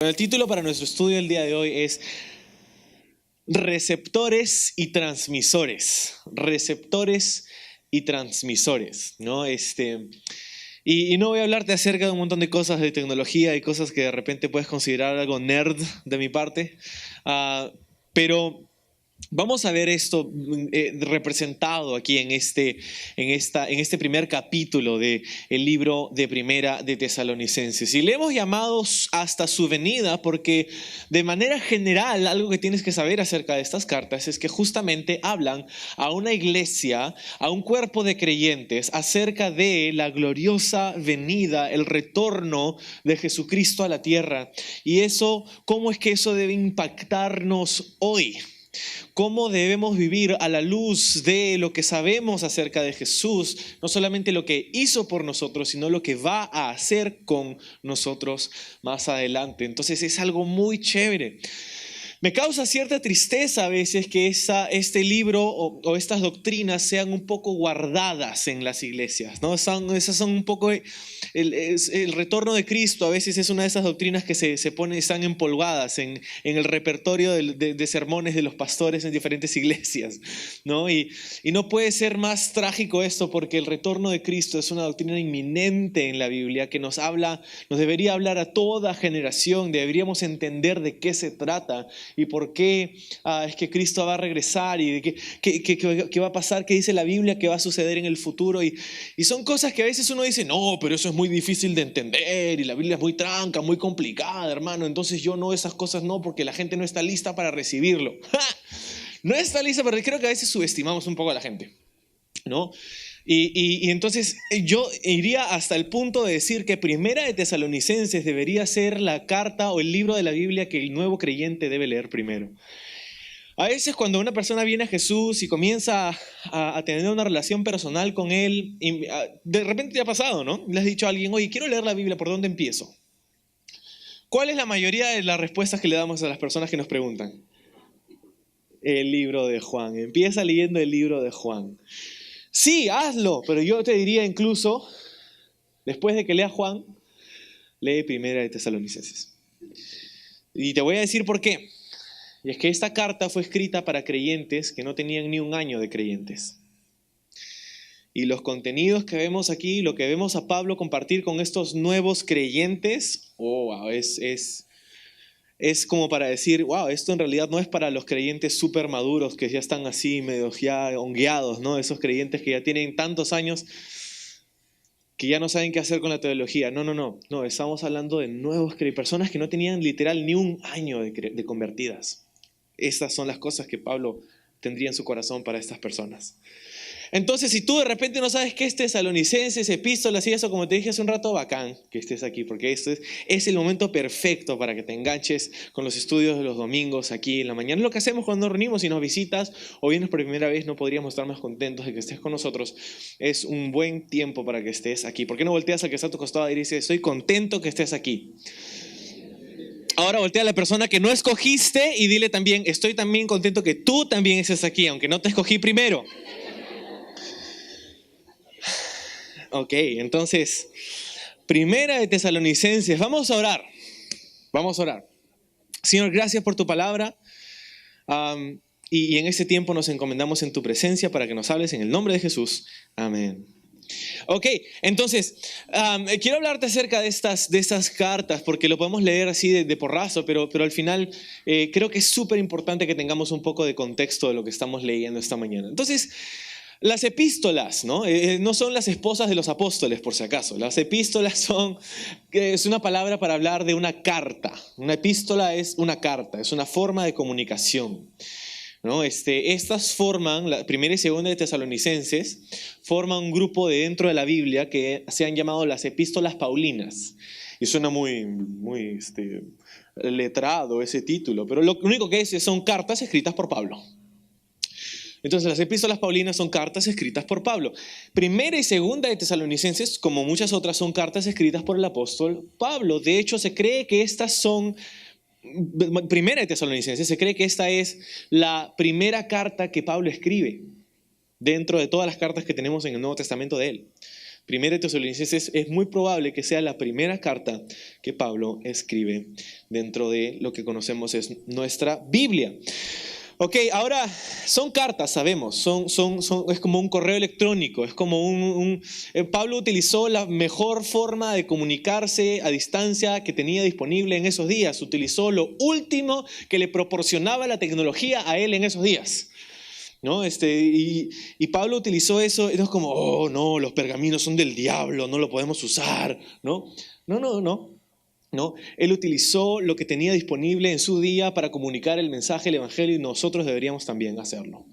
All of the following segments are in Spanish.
El título para nuestro estudio el día de hoy es Receptores y transmisores. Receptores y transmisores, ¿no? Y no voy a hablarte acerca de un montón de cosas de tecnología y cosas que de repente puedes considerar algo nerd de mi parte, pero vamos a ver esto representado aquí en este primer capítulo del libro de Primera de Tesalonicenses. Y le hemos llamado hasta su venida porque de manera general algo que tienes que saber acerca de estas cartas es que justamente hablan a una iglesia, a un cuerpo de creyentes acerca de la gloriosa venida, el retorno de Jesucristo a la tierra. Y eso, ¿cómo es que eso debe impactarnos hoy? ¿Cómo debemos vivir a la luz de lo que sabemos acerca de Jesús? No solamente lo que hizo por nosotros, sino lo que va a hacer con nosotros más adelante. Entonces es algo muy chévere. Me causa cierta tristeza a veces que este libro o estas doctrinas sean un poco guardadas en las iglesias, ¿no? Esas son un poco el retorno de Cristo. A veces es una de esas doctrinas que están empolvadas en el repertorio de sermones de los pastores en diferentes iglesias, ¿no? Y no puede ser más trágico esto, porque el retorno de Cristo es una doctrina inminente en la Biblia que nos debería hablar a toda generación. Deberíamos entender de qué se trata y por qué es que Cristo va a regresar y de qué va a pasar, qué dice la Biblia, qué va a suceder en el futuro. Y son cosas que a veces uno dice, no, pero eso es muy difícil de entender y la Biblia es muy tranca, muy complicada, hermano. Entonces yo no, esas cosas no, porque la gente no está lista para recibirlo. No está lista, pero creo que a veces subestimamos un poco a la gente, ¿no? Y entonces yo iría hasta el punto de decir que Primera de Tesalonicenses debería ser la carta o el libro de la Biblia que el nuevo creyente debe leer primero. A veces cuando una persona viene a Jesús y comienza a tener una relación personal con Él, de repente te ha pasado, ¿no? Le has dicho a alguien, oye, quiero leer la Biblia, ¿por dónde empiezo? ¿Cuál es la mayoría de las respuestas que le damos a las personas que nos preguntan? El libro de Juan. Empieza leyendo el libro de Juan. Sí, hazlo, pero yo te diría incluso, después de que leas Juan, lee Primera de Tesalonicenses. Y te voy a decir por qué. Y es que esta carta fue escrita para creyentes que no tenían ni un año de creyentes. Y los contenidos que vemos aquí, lo que vemos a Pablo compartir con estos nuevos creyentes, es como para decir, wow, esto en realidad no es para los creyentes súper maduros que ya están así medio ya hongueados, ¿no? Esos creyentes que ya tienen tantos años que ya no saben qué hacer con la teología. No, estamos hablando de nuevos personas que no tenían literal ni un año de convertidas. Estas son las cosas que Pablo tendría en su corazón para estas personas. Entonces, si tú de repente no sabes qué es Tesalonicenses, epístolas y eso, como te dije hace un rato, bacán que estés aquí, porque esto es el momento perfecto para que te enganches con los estudios de los domingos aquí en la mañana. Es lo que hacemos cuando nos reunimos. Si nos visitas o vienes por primera vez, no podríamos estar más contentos de que estés con nosotros. Es un buen tiempo para que estés aquí. ¿Por qué no volteas al que está a tu costado y dices, estoy contento que estés aquí? Ahora voltea a la persona que no escogiste y dile también, estoy también contento que tú también estés aquí, aunque no te escogí primero. Ok, entonces, Primera de Tesalonicenses, vamos a orar. Señor, gracias por tu palabra. Y en este tiempo nos encomendamos en tu presencia para que nos hables en el nombre de Jesús. Amén. Ok, entonces, quiero hablarte acerca de estas cartas, porque lo podemos leer así de porrazo, pero al final creo que es súper importante que tengamos un poco de contexto de lo que estamos leyendo esta mañana. Entonces, las epístolas, ¿no? No son las esposas de los apóstoles, por si acaso. Las epístolas es una palabra para hablar de una carta. Una epístola es una carta, es una forma de comunicación, ¿no? Estas forman, la primera y segunda de Tesalonicenses, forman un grupo de dentro de la Biblia que se han llamado las epístolas paulinas. Y suena muy letrado ese título, pero lo único que son cartas escritas por Pablo. Entonces las epístolas paulinas son cartas escritas por Pablo. Primera y segunda de Tesalonicenses, como muchas otras, son cartas escritas por el apóstol Pablo. De hecho, se cree que estas son, Primera de Tesalonicenses, se cree que esta es la primera carta que Pablo escribe dentro de todas las cartas que tenemos en el Nuevo Testamento de él. Primera de Tesalonicenses es muy probable que sea la primera carta que Pablo escribe dentro de lo que conocemos es nuestra Biblia. Ok, ahora son cartas, sabemos, es como un correo electrónico, es como Pablo utilizó la mejor forma de comunicarse a distancia que tenía disponible en esos días, utilizó lo último que le proporcionaba la tecnología a él en esos días, ¿no? Y Pablo utilizó eso, y no es como, oh no, los pergaminos son del diablo, no lo podemos usar, ¿no? No, él utilizó lo que tenía disponible en su día para comunicar el mensaje del Evangelio y nosotros deberíamos también hacerlo.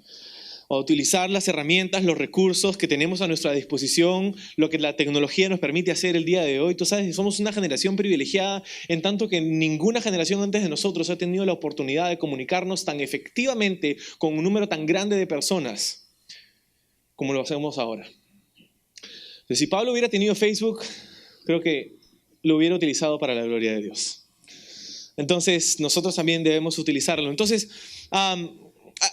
O utilizar las herramientas, los recursos que tenemos a nuestra disposición, lo que la tecnología nos permite hacer el día de hoy. Tú sabes, somos una generación privilegiada en tanto que ninguna generación antes de nosotros ha tenido la oportunidad de comunicarnos tan efectivamente con un número tan grande de personas como lo hacemos ahora. Entonces, si Pablo hubiera tenido Facebook, creo que lo hubiera utilizado para la gloria de Dios. Entonces, nosotros también debemos utilizarlo. Entonces,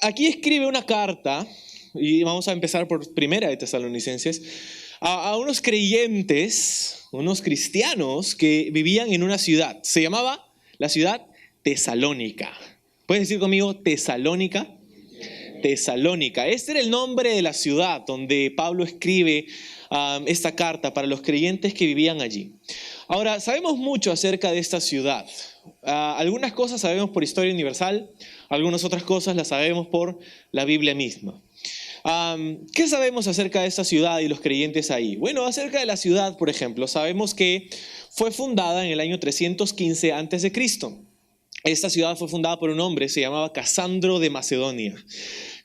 aquí escribe una carta, y vamos a empezar por Primera de Tesalonicenses, a unos creyentes, unos cristianos que vivían en una ciudad. Se llamaba la ciudad Tesalónica. ¿Puedes decir conmigo Tesalónica? Tesalónica. Este era el nombre de la ciudad donde Pablo escribe esta carta para los creyentes que vivían allí. Ahora, sabemos mucho acerca de esta ciudad. Algunas cosas sabemos por historia universal, algunas otras cosas las sabemos por la Biblia misma. ¿Qué sabemos acerca de esta ciudad y los creyentes ahí? Bueno, acerca de la ciudad, por ejemplo, sabemos que fue fundada en el año 315 a.C. Esta ciudad fue fundada por un hombre, se llamaba Casandro de Macedonia.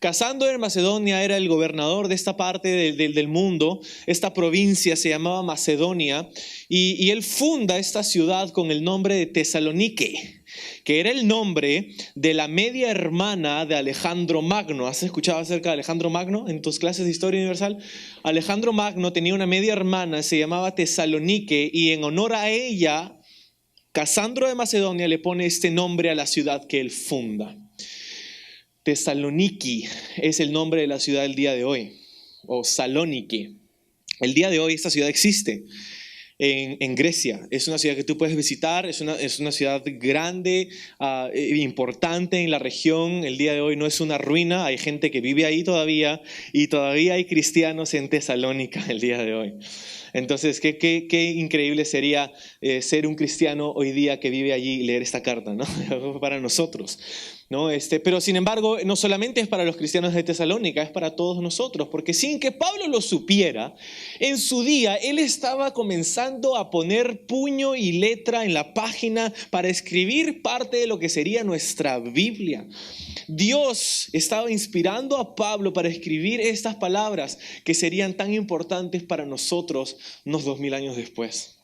Casandro de Macedonia era el gobernador de esta parte del mundo. Esta provincia se llamaba Macedonia y él funda esta ciudad con el nombre de Tesalonique, que era el nombre de la media hermana de Alejandro Magno. ¿Has escuchado acerca de Alejandro Magno en tus clases de historia universal? Alejandro Magno tenía una media hermana, se llamaba Tesalonique, y en honor a ella, Casandro de Macedonia le pone este nombre a la ciudad que él funda. Tesaloniki es el nombre de la ciudad del día de hoy, o Salónique. El día de hoy esta ciudad existe en Grecia. Es una ciudad que tú puedes visitar, es una ciudad grande, importante en la región. El día de hoy no es una ruina, hay gente que vive ahí todavía y todavía hay cristianos en Tesalónica el día de hoy. Entonces, qué increíble sería ser un cristiano hoy día que vive allí y leer esta carta, ¿no? Para nosotros, ¿no? Pero sin embargo, no solamente es para los cristianos de Tesalónica, es para todos nosotros, porque sin que Pablo lo supiera, en su día él estaba comenzando a poner puño y letra en la página para escribir parte de lo que sería nuestra Biblia. Dios estaba inspirando a Pablo para escribir estas palabras que serían tan importantes para nosotros unos 2000 años después,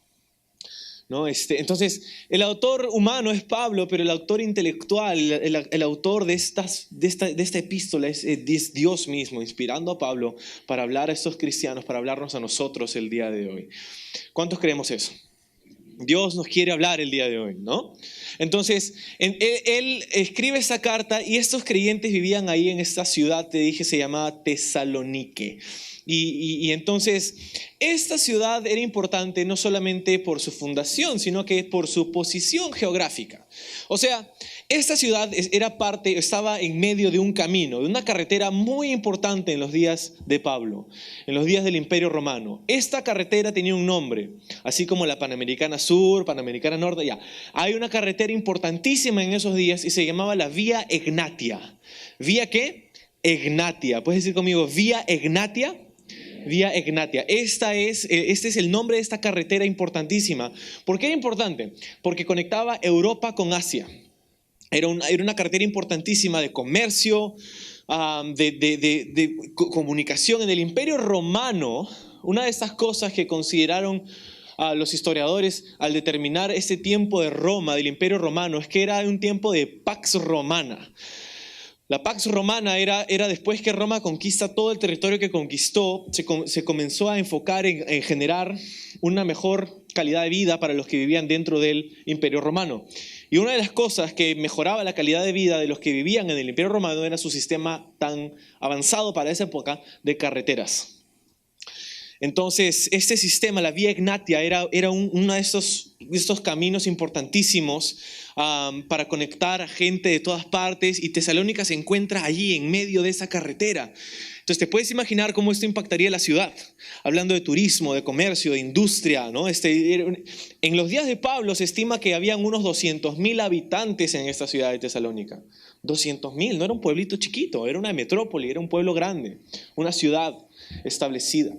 ¿no? Entonces, el autor humano es Pablo, pero el autor intelectual, el autor de esta epístola es Dios mismo, inspirando a Pablo para hablar a estos cristianos, para hablarnos a nosotros el día de hoy. ¿Cuántos creemos eso? Dios nos quiere hablar el día de hoy, ¿no? Entonces, él escribe esta carta y estos creyentes vivían ahí en esta ciudad, te dije, se llamaba Tesalonique. Y entonces, esta ciudad era importante no solamente por su fundación, sino que por su posición geográfica. O sea, esta ciudad estaba en medio de un camino, de una carretera muy importante en los días de Pablo, en los días del Imperio Romano. Esta carretera tenía un nombre, así como la Panamericana Sur, Panamericana Norte, ya. Hay una carretera importantísima en esos días y se llamaba la Vía Egnatia. ¿Vía qué? Egnatia. ¿Puedes decir conmigo Vía Egnatia? Vía Egnatia. Este es el nombre de esta carretera importantísima. ¿Por qué era importante? Porque conectaba Europa con Asia. Era una carretera importantísima de comercio, de comunicación. En el Imperio Romano, una de estas cosas que consideraron los historiadores al determinar ese tiempo de Roma, del Imperio Romano, es que era un tiempo de Pax Romana. La Pax Romana era después que Roma conquista todo el territorio que conquistó, se comenzó a enfocar en generar una mejor calidad de vida para los que vivían dentro del Imperio Romano. Y una de las cosas que mejoraba la calidad de vida de los que vivían en el Imperio Romano era su sistema tan avanzado para esa época de carreteras. Entonces, este sistema, la Vía Egnatia, era uno de estos caminos importantísimos para conectar a gente de todas partes, y Tesalónica se encuentra allí en medio de esa carretera. Entonces, te puedes imaginar cómo esto impactaría la ciudad, hablando de turismo, de comercio, de industria, ¿no? En los días de Pablo se estima que habían unos 200,000 habitantes en esta ciudad de Tesalónica. 200,000, no era un pueblito chiquito, era una metrópoli, era un pueblo grande, una ciudad establecida.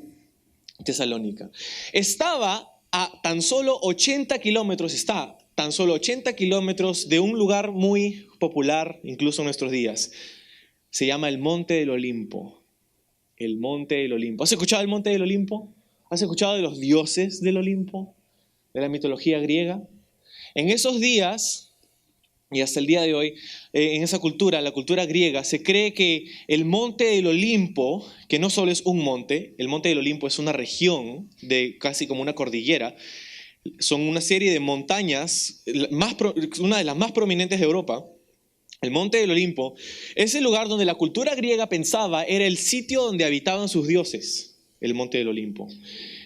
Tesalónica estaba a tan solo 80 kilómetros, está tan solo 80 kilómetros de un lugar muy popular, incluso en nuestros días. Se llama el Monte del Olimpo. El Monte del Olimpo. ¿Has escuchado del Monte del Olimpo? ¿Has escuchado de los dioses del Olimpo? De la mitología griega. En esos días, y hasta el día de hoy, en esa cultura, la cultura griega, se cree que el Monte del Olimpo, que no solo es un monte, el Monte del Olimpo es una región, casi como una cordillera, son una serie de montañas, una de las más prominentes de Europa. El Monte del Olimpo es el lugar donde la cultura griega pensaba era el sitio donde habitaban sus dioses, el Monte del Olimpo.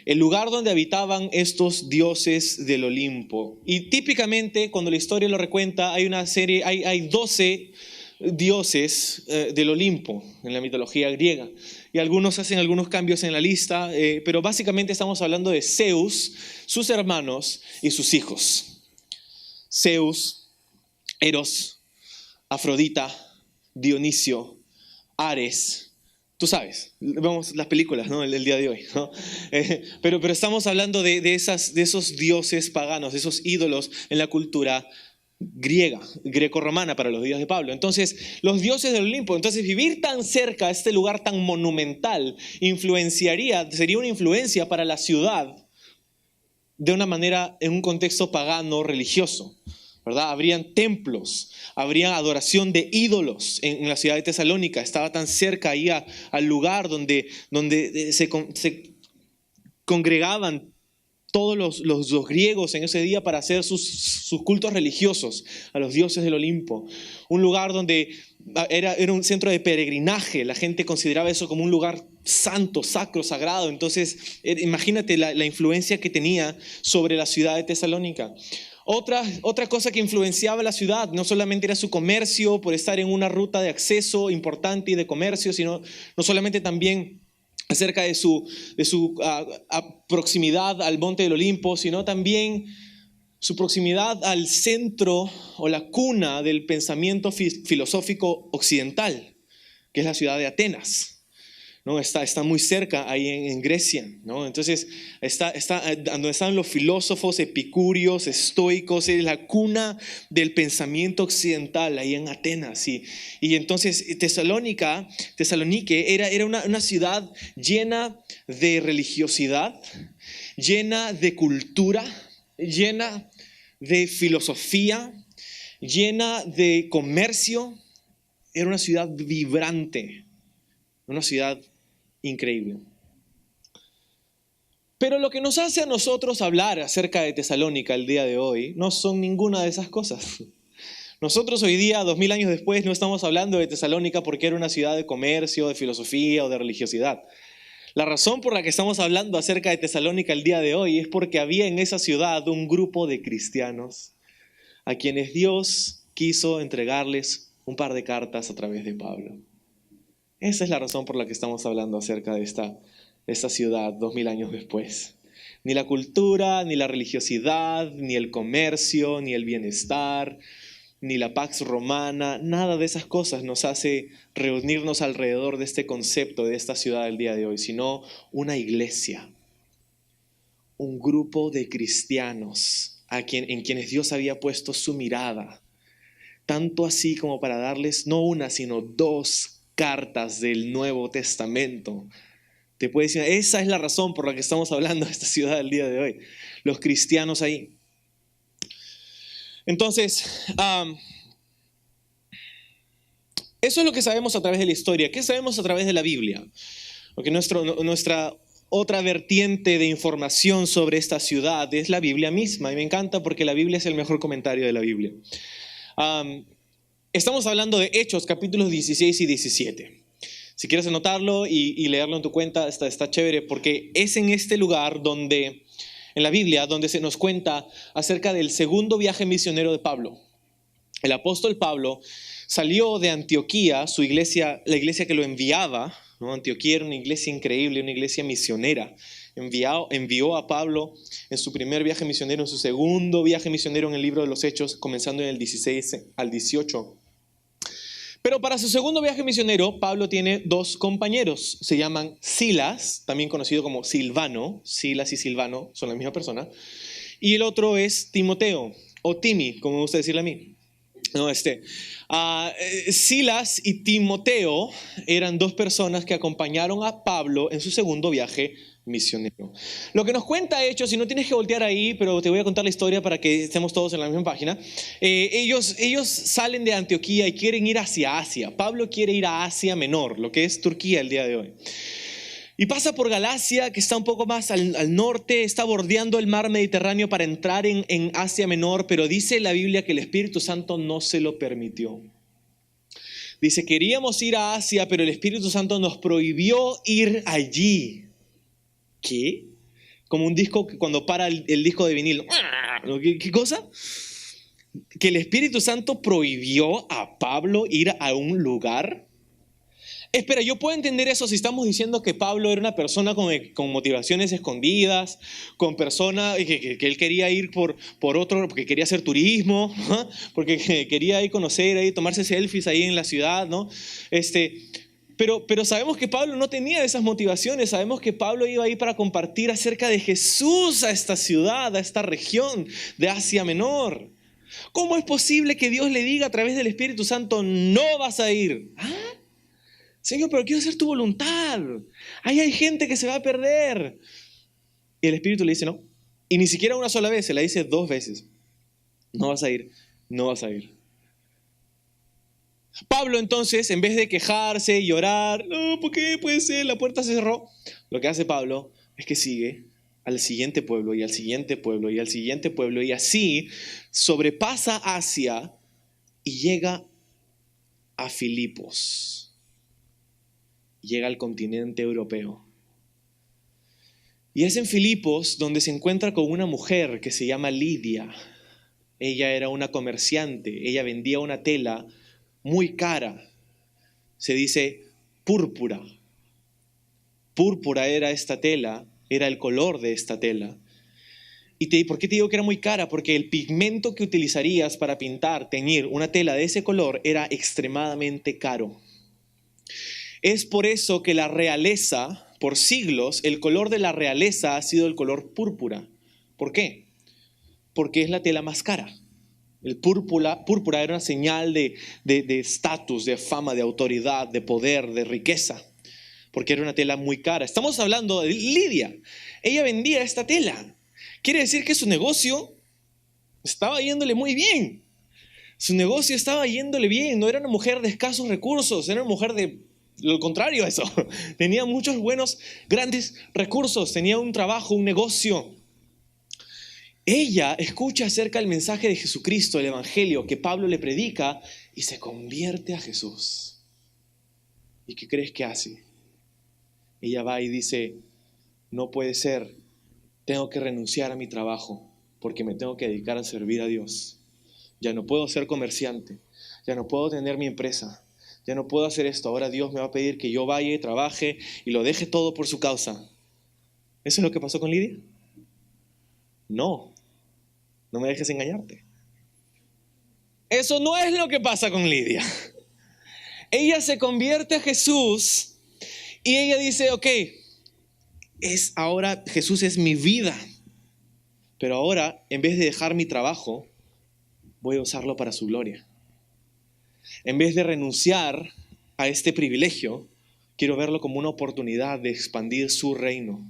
El lugar donde habitaban estos dioses del Olimpo. Y típicamente, cuando la historia lo recuenta, hay 12 dioses del Olimpo en la mitología griega. Y algunos hacen algunos cambios en la lista, pero básicamente estamos hablando de Zeus, sus hermanos y sus hijos. Zeus, Eros, Afrodita, Dionisio, Ares. Tú sabes, vemos las películas, ¿no? el día de hoy, ¿no? Pero estamos hablando de esos dioses paganos, de esos ídolos en la cultura griega, grecorromana para los días de Pablo. Entonces, los dioses del Olimpo. Entonces, vivir tan cerca a este lugar tan monumental sería una influencia para la ciudad de una manera, en un contexto pagano religioso, ¿verdad? Habrían templos, habría adoración de ídolos en la ciudad de Tesalónica. Estaba tan cerca ahí al lugar donde se congregaban todos los griegos en ese día para hacer sus cultos religiosos a los dioses del Olimpo. Un lugar donde era un centro de peregrinaje. La gente consideraba eso como un lugar santo, sacro, sagrado. Entonces, imagínate la influencia que tenía sobre la ciudad de Tesalónica. Otra cosa que influenciaba la ciudad no solamente era su comercio, por estar en una ruta de acceso importante y de comercio, sino no solamente también acerca de su proximidad al Monte del Olimpo, sino también su proximidad al centro o la cuna del pensamiento filosófico occidental, que es la ciudad de Atenas. ¿No? Está muy cerca ahí en Grecia, ¿no? Entonces está donde están los filósofos epicúreos, estoicos, es la cuna del pensamiento occidental ahí en Atenas. Y entonces Tesalonique era una ciudad llena de religiosidad, llena de cultura, llena de filosofía, llena de comercio. Era una ciudad vibrante, una ciudad increíble. Pero lo que nos hace a nosotros hablar acerca de Tesalónica el día de hoy no son ninguna de esas cosas. Nosotros hoy día, 2000 años después, no estamos hablando de Tesalónica porque era una ciudad de comercio, de filosofía o de religiosidad. La razón por la que estamos hablando acerca de Tesalónica el día de hoy es porque había en esa ciudad un grupo de cristianos a quienes Dios quiso entregarles un par de cartas a través de Pablo. Esa es la razón por la que estamos hablando acerca de esta ciudad 2000 años después. Ni la cultura, ni la religiosidad, ni el comercio, ni el bienestar, ni la pax romana, nada de esas cosas nos hace reunirnos alrededor de este concepto de esta ciudad del día de hoy, sino una iglesia, un grupo de cristianos en quienes Dios había puesto su mirada, tanto así como para darles no una, sino 2 cartas del Nuevo Testamento. Te puedes decir, esa es la razón por la que estamos hablando de esta ciudad el día de hoy. Los cristianos ahí. Entonces, eso es lo que sabemos a través de la historia. ¿Qué sabemos a través de la Biblia? Porque nuestra otra vertiente de información sobre esta ciudad es la Biblia misma. Y me encanta porque la Biblia es el mejor comentario de la Biblia. Estamos hablando de Hechos, capítulos 16 y 17. Si quieres anotarlo y leerlo en tu cuenta, está chévere, porque es en este lugar donde, en la Biblia, donde se nos cuenta acerca del segundo viaje misionero de Pablo. El apóstol Pablo salió de Antioquía, su iglesia, la iglesia que lo enviaba, ¿no? Antioquía era una iglesia increíble, una iglesia misionera. Envió a Pablo en su primer viaje misionero, en su segundo viaje misionero en el libro de los Hechos, comenzando en el 16 al 18. Pero para su segundo viaje misionero, Pablo tiene dos compañeros. Se llaman Silas, también conocido como Silvano. Silas y Silvano son la misma persona. Y el otro es Timoteo, o Timi, como me gusta decirle a mí. No, Silas y Timoteo eran dos personas que acompañaron a Pablo en su segundo viaje misionero. Lo que nos cuenta Hechos, y no tienes que voltear ahí, pero te voy a contar la historia para que estemos todos en la misma página. Ellos salen de Antioquía y quieren ir hacia Asia. Pablo quiere ir a Asia Menor, lo que es Turquía el día de hoy. Y pasa por Galacia, que está un poco más al norte, está bordeando el mar Mediterráneo para entrar en Asia Menor, pero dice la Biblia que el Espíritu Santo no se lo permitió. Dice, queríamos ir a Asia, pero el Espíritu Santo nos prohibió ir allí. ¿Qué? Como un disco que cuando para el disco de vinil. ¿Qué cosa? Que el Espíritu Santo prohibió a Pablo ir a un lugar. Espera, yo puedo entender eso si estamos diciendo que Pablo era una persona con motivaciones escondidas, con personas que él quería ir por otro, porque quería hacer turismo, ¿no? Porque quería ir a conocer, ahí, tomarse selfies ahí en la ciudad, ¿no? Pero sabemos que Pablo no tenía esas motivaciones, sabemos que Pablo iba ahí para compartir acerca de Jesús a esta ciudad, a esta región de Asia Menor. ¿Cómo es posible que Dios le diga a través del Espíritu Santo, no vas a ir? ¿Ah? Señor, pero quiero hacer tu voluntad. Ahí hay gente que se va a perder. Y el Espíritu le dice no. Y ni siquiera una sola vez, se la dice 2 veces. No vas a ir, no vas a ir. Pablo entonces, en vez de quejarse y llorar, no, ¿por qué puede ser? La puerta se cerró. Lo que hace Pablo es que sigue al siguiente pueblo y al siguiente pueblo y al siguiente pueblo. Y así sobrepasa Asia y llega a Filipos. Llega al continente europeo. Y es en Filipos donde se encuentra con una mujer que se llama Lidia. Ella era una comerciante, ella vendía una tela muy cara. Se dice púrpura. Púrpura era esta tela, era el color de esta tela. ¿Por qué te digo que era muy cara? Porque el pigmento que utilizarías para pintar, teñir una tela de ese color era extremadamente caro. Es por eso que la realeza, por siglos, el color de la realeza ha sido el color púrpura. ¿Por qué? Porque es la tela más cara. El púrpura era una señal de estatus, de fama, de autoridad, de poder, de riqueza. Porque era una tela muy cara. Estamos hablando de Lidia. Ella vendía esta tela. Quiere decir que su negocio estaba yéndole muy bien. Su negocio estaba yéndole bien. No era una mujer de escasos recursos, era una mujer de lo contrario a eso. Tenía muchos buenos, grandes recursos. Tenía un trabajo, un negocio. Ella escucha acerca del mensaje de Jesucristo, el evangelio que Pablo le predica y se convierte a Jesús. ¿Y qué crees que hace? Ella va y dice, no puede ser, tengo que renunciar a mi trabajo porque me tengo que dedicar a servir a Dios. Ya no puedo ser comerciante, ya no puedo tener mi empresa. Ya no puedo hacer esto, ahora Dios me va a pedir que yo vaya y trabaje y lo deje todo por su causa. ¿Eso es lo que pasó con Lidia? No me dejes engañarte. Eso no es lo que pasa con Lidia. Ella se convierte a Jesús y ella dice, ok, ahora Jesús es mi vida, pero ahora en vez de dejar mi trabajo, voy a usarlo para su gloria. En vez de renunciar a este privilegio, quiero verlo como una oportunidad de expandir su reino.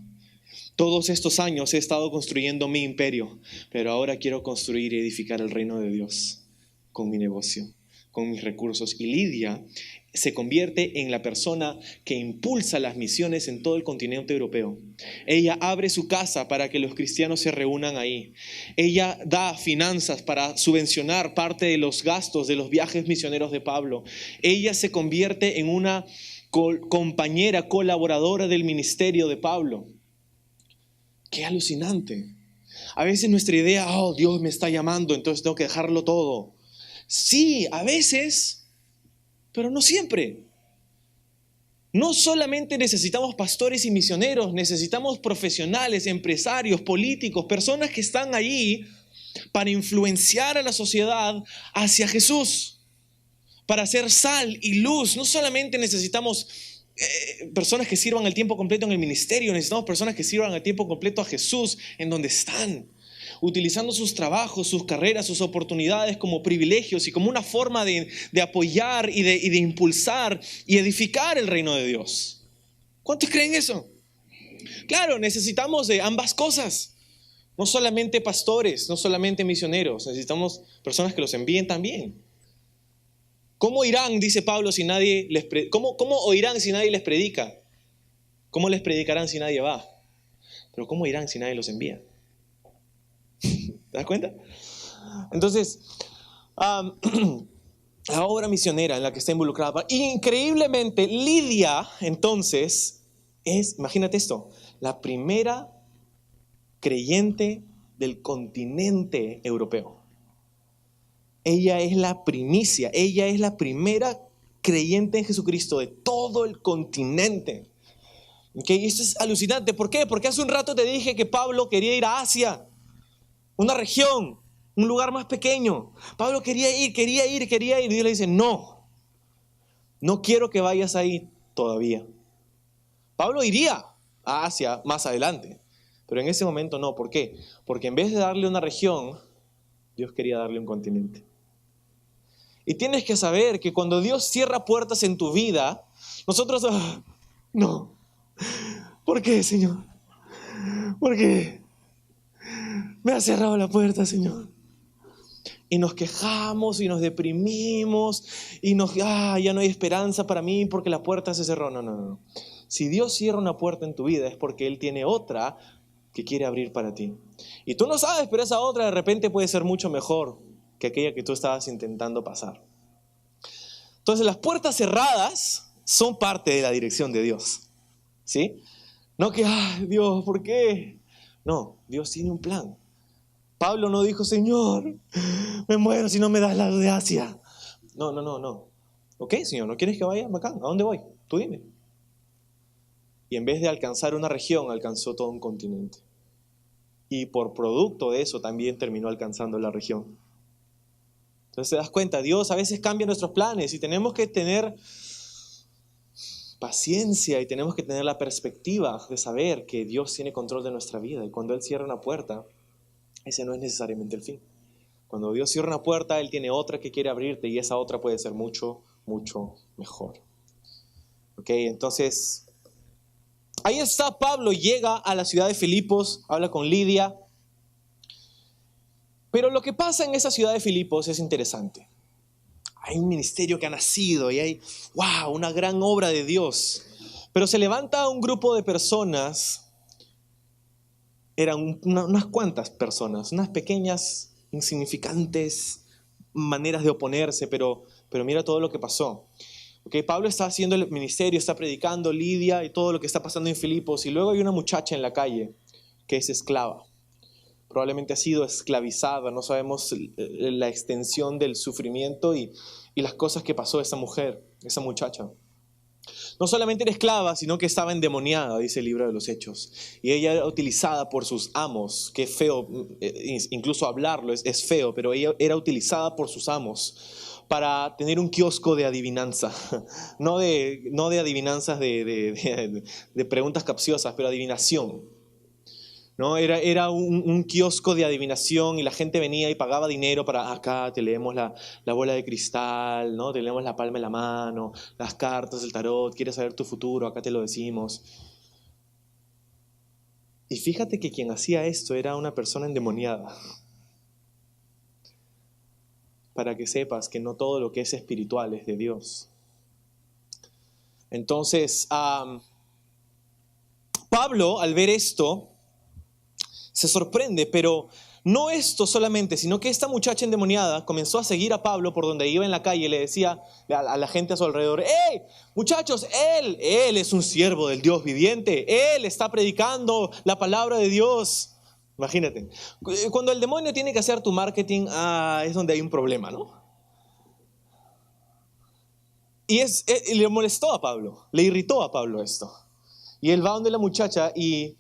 Todos estos años he estado construyendo mi imperio, pero ahora quiero construir y edificar el reino de Dios con mi negocio, con mis recursos. Y Lidia se convierte en la persona que impulsa las misiones en todo el continente europeo. Ella abre su casa para que los cristianos se reúnan ahí. Ella da finanzas para subvencionar parte de los gastos de los viajes misioneros de Pablo. Ella se convierte en una compañera, colaboradora del ministerio de Pablo. Qué alucinante. A veces nuestra idea, oh, Dios me está llamando, entonces tengo que dejarlo todo. Sí, a veces, pero no siempre. No solamente necesitamos pastores y misioneros, necesitamos profesionales, empresarios, políticos, personas que están allí para influenciar a la sociedad hacia Jesús, para hacer sal y luz. No solamente necesitamos personas que sirvan el tiempo completo en el ministerio, necesitamos personas que sirvan el tiempo completo a Jesús en donde están, utilizando sus trabajos, sus carreras, sus oportunidades como privilegios y como una forma de apoyar y de impulsar y edificar el reino de Dios. ¿Cuántos creen eso? Claro, necesitamos de ambas cosas. No solamente pastores, no solamente misioneros, necesitamos personas que los envíen también. ¿Cómo irán, dice Pablo, si nadie ¿Cómo oirán si nadie les predica? ¿Cómo les predicarán si nadie va? Pero ¿cómo irán si nadie los envía? ¿Te das cuenta? Entonces, la obra misionera en la que está involucrada, increíblemente, Lidia, entonces, es, imagínate esto, la primera creyente del continente europeo. Ella es la primicia, ella es la primera creyente en Jesucristo de todo el continente. ¿Okay? Esto es alucinante. ¿Por qué? Porque hace un rato te dije que Pablo quería ir a Asia, una región, un lugar más pequeño. Pablo quería ir. Y Dios le dice, no quiero que vayas ahí todavía. Pablo iría a Asia más adelante, pero en ese momento no. ¿Por qué? Porque en vez de darle una región, Dios quería darle un continente. Y tienes que saber que cuando Dios cierra puertas en tu vida, nosotros, no. ¿Por qué, Señor? ¿Por qué? Me ha cerrado la puerta, Señor. Y nos quejamos y nos deprimimos y ya no hay esperanza para mí porque la puerta se cerró. No. Si Dios cierra una puerta en tu vida es porque Él tiene otra que quiere abrir para ti. Y tú no sabes, pero esa otra de repente puede ser mucho mejor que aquella que tú estabas intentando pasar. Entonces las puertas cerradas son parte de la dirección de Dios. ¿Sí? No que, Dios, ¿por qué? No, Dios tiene un plan. Pablo no dijo, Señor, me muero si no me das la de Asia. No. Ok, Señor, ¿no quieres que vaya? Bacán, ¿a dónde voy? Tú dime. Y en vez de alcanzar una región, alcanzó todo un continente. Y por producto de eso también terminó alcanzando la región. Entonces te das cuenta, Dios a veces cambia nuestros planes y tenemos que tener paciencia y tenemos que tener la perspectiva de saber que Dios tiene control de nuestra vida. Y cuando Él cierra una puerta, ese no es necesariamente el fin. Cuando Dios cierra una puerta, Él tiene otra que quiere abrirte y esa otra puede ser mucho, mucho mejor. Ok, entonces, ahí está Pablo, llega a la ciudad de Filipos, habla con Lidia. Pero lo que pasa en esa ciudad de Filipos es interesante. Hay un ministerio que ha nacido y hay, una gran obra de Dios. Pero se levanta un grupo de personas, eran unas cuantas personas, unas pequeñas, insignificantes maneras de oponerse, pero mira todo lo que pasó. Okay, Pablo está haciendo el ministerio, está predicando, Lidia y todo lo que está pasando en Filipos, y luego hay una muchacha en la calle que es esclava. Probablemente ha sido esclavizada, no sabemos la extensión del sufrimiento y las cosas que pasó esa mujer, esa muchacha. No solamente era esclava, sino que estaba endemoniada, dice el libro de los Hechos. Y ella era utilizada por sus amos, que es feo, incluso hablarlo es feo, pero ella era utilizada por sus amos para tener un kiosco de adivinanza. No de adivinanzas de preguntas capciosas, pero adivinación. ¿No? Era un kiosco de adivinación y la gente venía y pagaba dinero para, acá te leemos la bola de cristal, ¿no? Te leemos la palma de la mano, las cartas del tarot, quieres saber tu futuro, acá te lo decimos. Y fíjate que quien hacía esto era una persona endemoniada. Para que sepas que no todo lo que es espiritual es de Dios. Entonces, Pablo, al ver esto, se sorprende, pero No esto solamente, sino que esta muchacha endemoniada comenzó a seguir a Pablo por donde iba en la calle y le decía a la gente a su alrededor: ¡Hey, muchachos! Él es un siervo del Dios viviente. Él está predicando la palabra de Dios. Imagínate, cuando el demonio tiene que hacer tu marketing, es donde hay un problema, ¿no? Y le molestó a Pablo, le irritó a Pablo esto. Y él va donde la muchacha y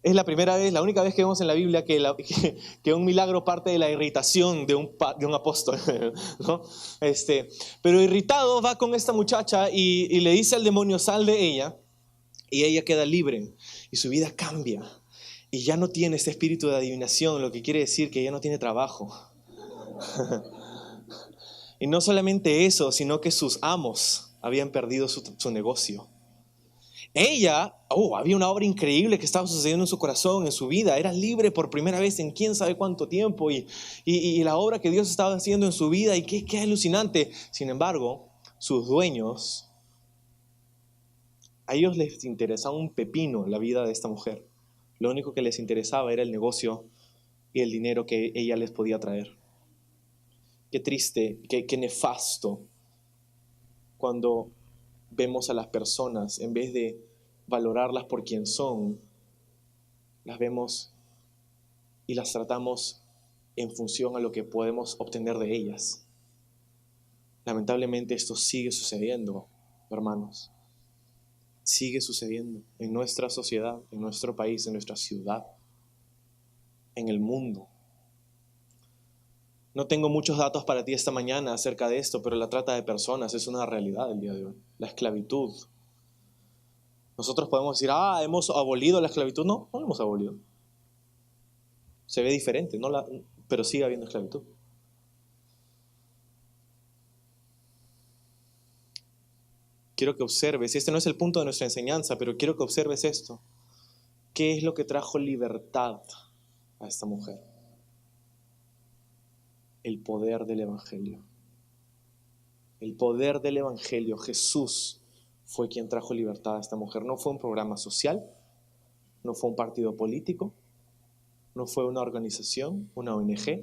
es la primera vez, la única vez que vemos en la Biblia que un milagro parte de la irritación de un apóstol, ¿no? Pero irritado va con esta muchacha y le dice al demonio: sal de ella, y ella queda libre y su vida cambia. Y ya no tiene ese espíritu de adivinación, lo que quiere decir que ya no tiene trabajo. Y no solamente eso, sino que sus amos habían perdido su negocio. Ella, había una obra increíble que estaba sucediendo en su corazón, en su vida. Era libre por primera vez en quién sabe cuánto tiempo. Y la obra que Dios estaba haciendo en su vida, y qué alucinante. Sin embargo, sus dueños, a ellos les interesaba un pepino la vida de esta mujer. Lo único que les interesaba era el negocio y el dinero que ella les podía traer. Qué triste, qué nefasto cuando vemos a las personas, en vez de valorarlas por quien son, las vemos y las tratamos en función a lo que podemos obtener de ellas. Lamentablemente esto sigue sucediendo, hermanos. Sigue sucediendo en nuestra sociedad, en nuestro país, en nuestra ciudad, en el mundo. No tengo muchos datos para ti esta mañana acerca de esto, pero la trata de personas es una realidad el día de hoy. La esclavitud. Nosotros podemos decir: hemos abolido la esclavitud. No la hemos abolido. Se ve diferente, pero sigue habiendo esclavitud. Quiero que observes, este no es el punto de nuestra enseñanza, pero quiero que observes esto. ¿Qué es lo que trajo libertad a esta mujer? El poder del Evangelio. El poder del Evangelio. Jesús fue quien trajo libertad a esta mujer. No fue un programa social, no fue un partido político, no fue una organización, una ONG.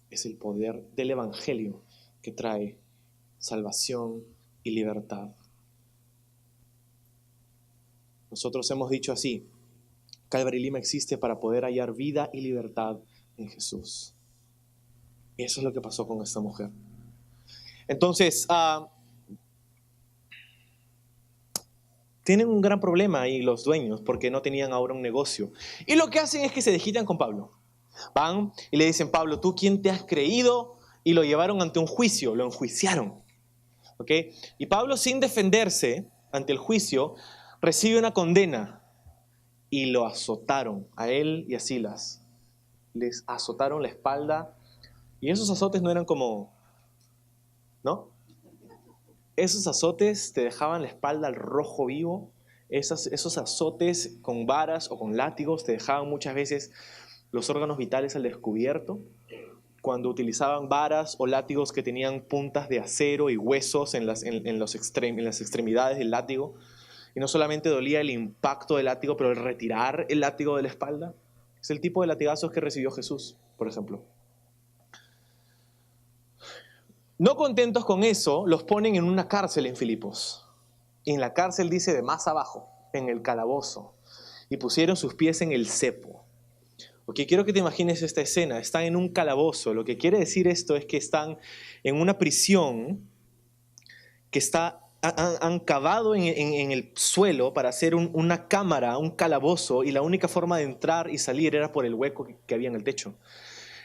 Es el poder del Evangelio que trae salvación y libertad. Nosotros hemos dicho así: Calvary Lima existe para poder hallar vida y libertad en Jesús. Eso es lo que pasó con esta mujer. Entonces, tienen un gran problema ahí los dueños, porque no tenían ahora un negocio. Y lo que hacen es que se desquitan con Pablo. Van y le dicen: Pablo, ¿tú quién te has creído? Y lo llevaron ante un juicio, lo enjuiciaron. ¿Okay? Y Pablo, sin defenderse ante el juicio, recibe una condena. Y lo azotaron a él y a Silas. Les azotaron la espalda. Y esos azotes no eran como, ¿no? Esos azotes te dejaban la espalda al rojo vivo. Esos azotes con varas o con látigos te dejaban muchas veces los órganos vitales al descubierto. Cuando utilizaban varas o látigos que tenían puntas de acero y huesos en las extremidades del látigo. Y no solamente dolía el impacto del látigo, pero el retirar el látigo de la espalda. Es el tipo de latigazos que recibió Jesús, por ejemplo. No contentos con eso, los ponen en una cárcel en Filipos. Y en la cárcel dice de más abajo, en el calabozo. Y pusieron sus pies en el cepo. Ok, quiero que te imagines esta escena. Están en un calabozo. Lo que quiere decir esto es que están en una prisión que han cavado en el suelo para hacer una cámara, un calabozo, y la única forma de entrar y salir era por el hueco que había en el techo.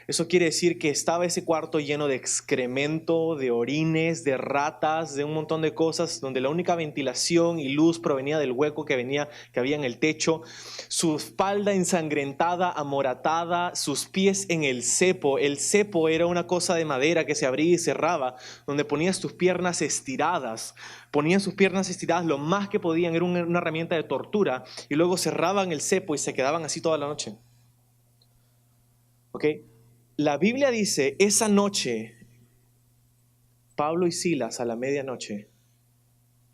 Eso quiere decir que estaba ese cuarto lleno de excremento, de orines, de ratas, de un montón de cosas, donde la única ventilación y luz provenía del hueco que había en el techo. Su espalda ensangrentada, amoratada, sus pies en el cepo. El cepo era una cosa de madera que se abría y cerraba, donde ponías tus piernas estiradas. Ponían sus piernas estiradas lo más que podían, era una herramienta de tortura, y luego cerraban el cepo y se quedaban así toda la noche. ¿Ok? La Biblia dice, esa noche, Pablo y Silas a la medianoche,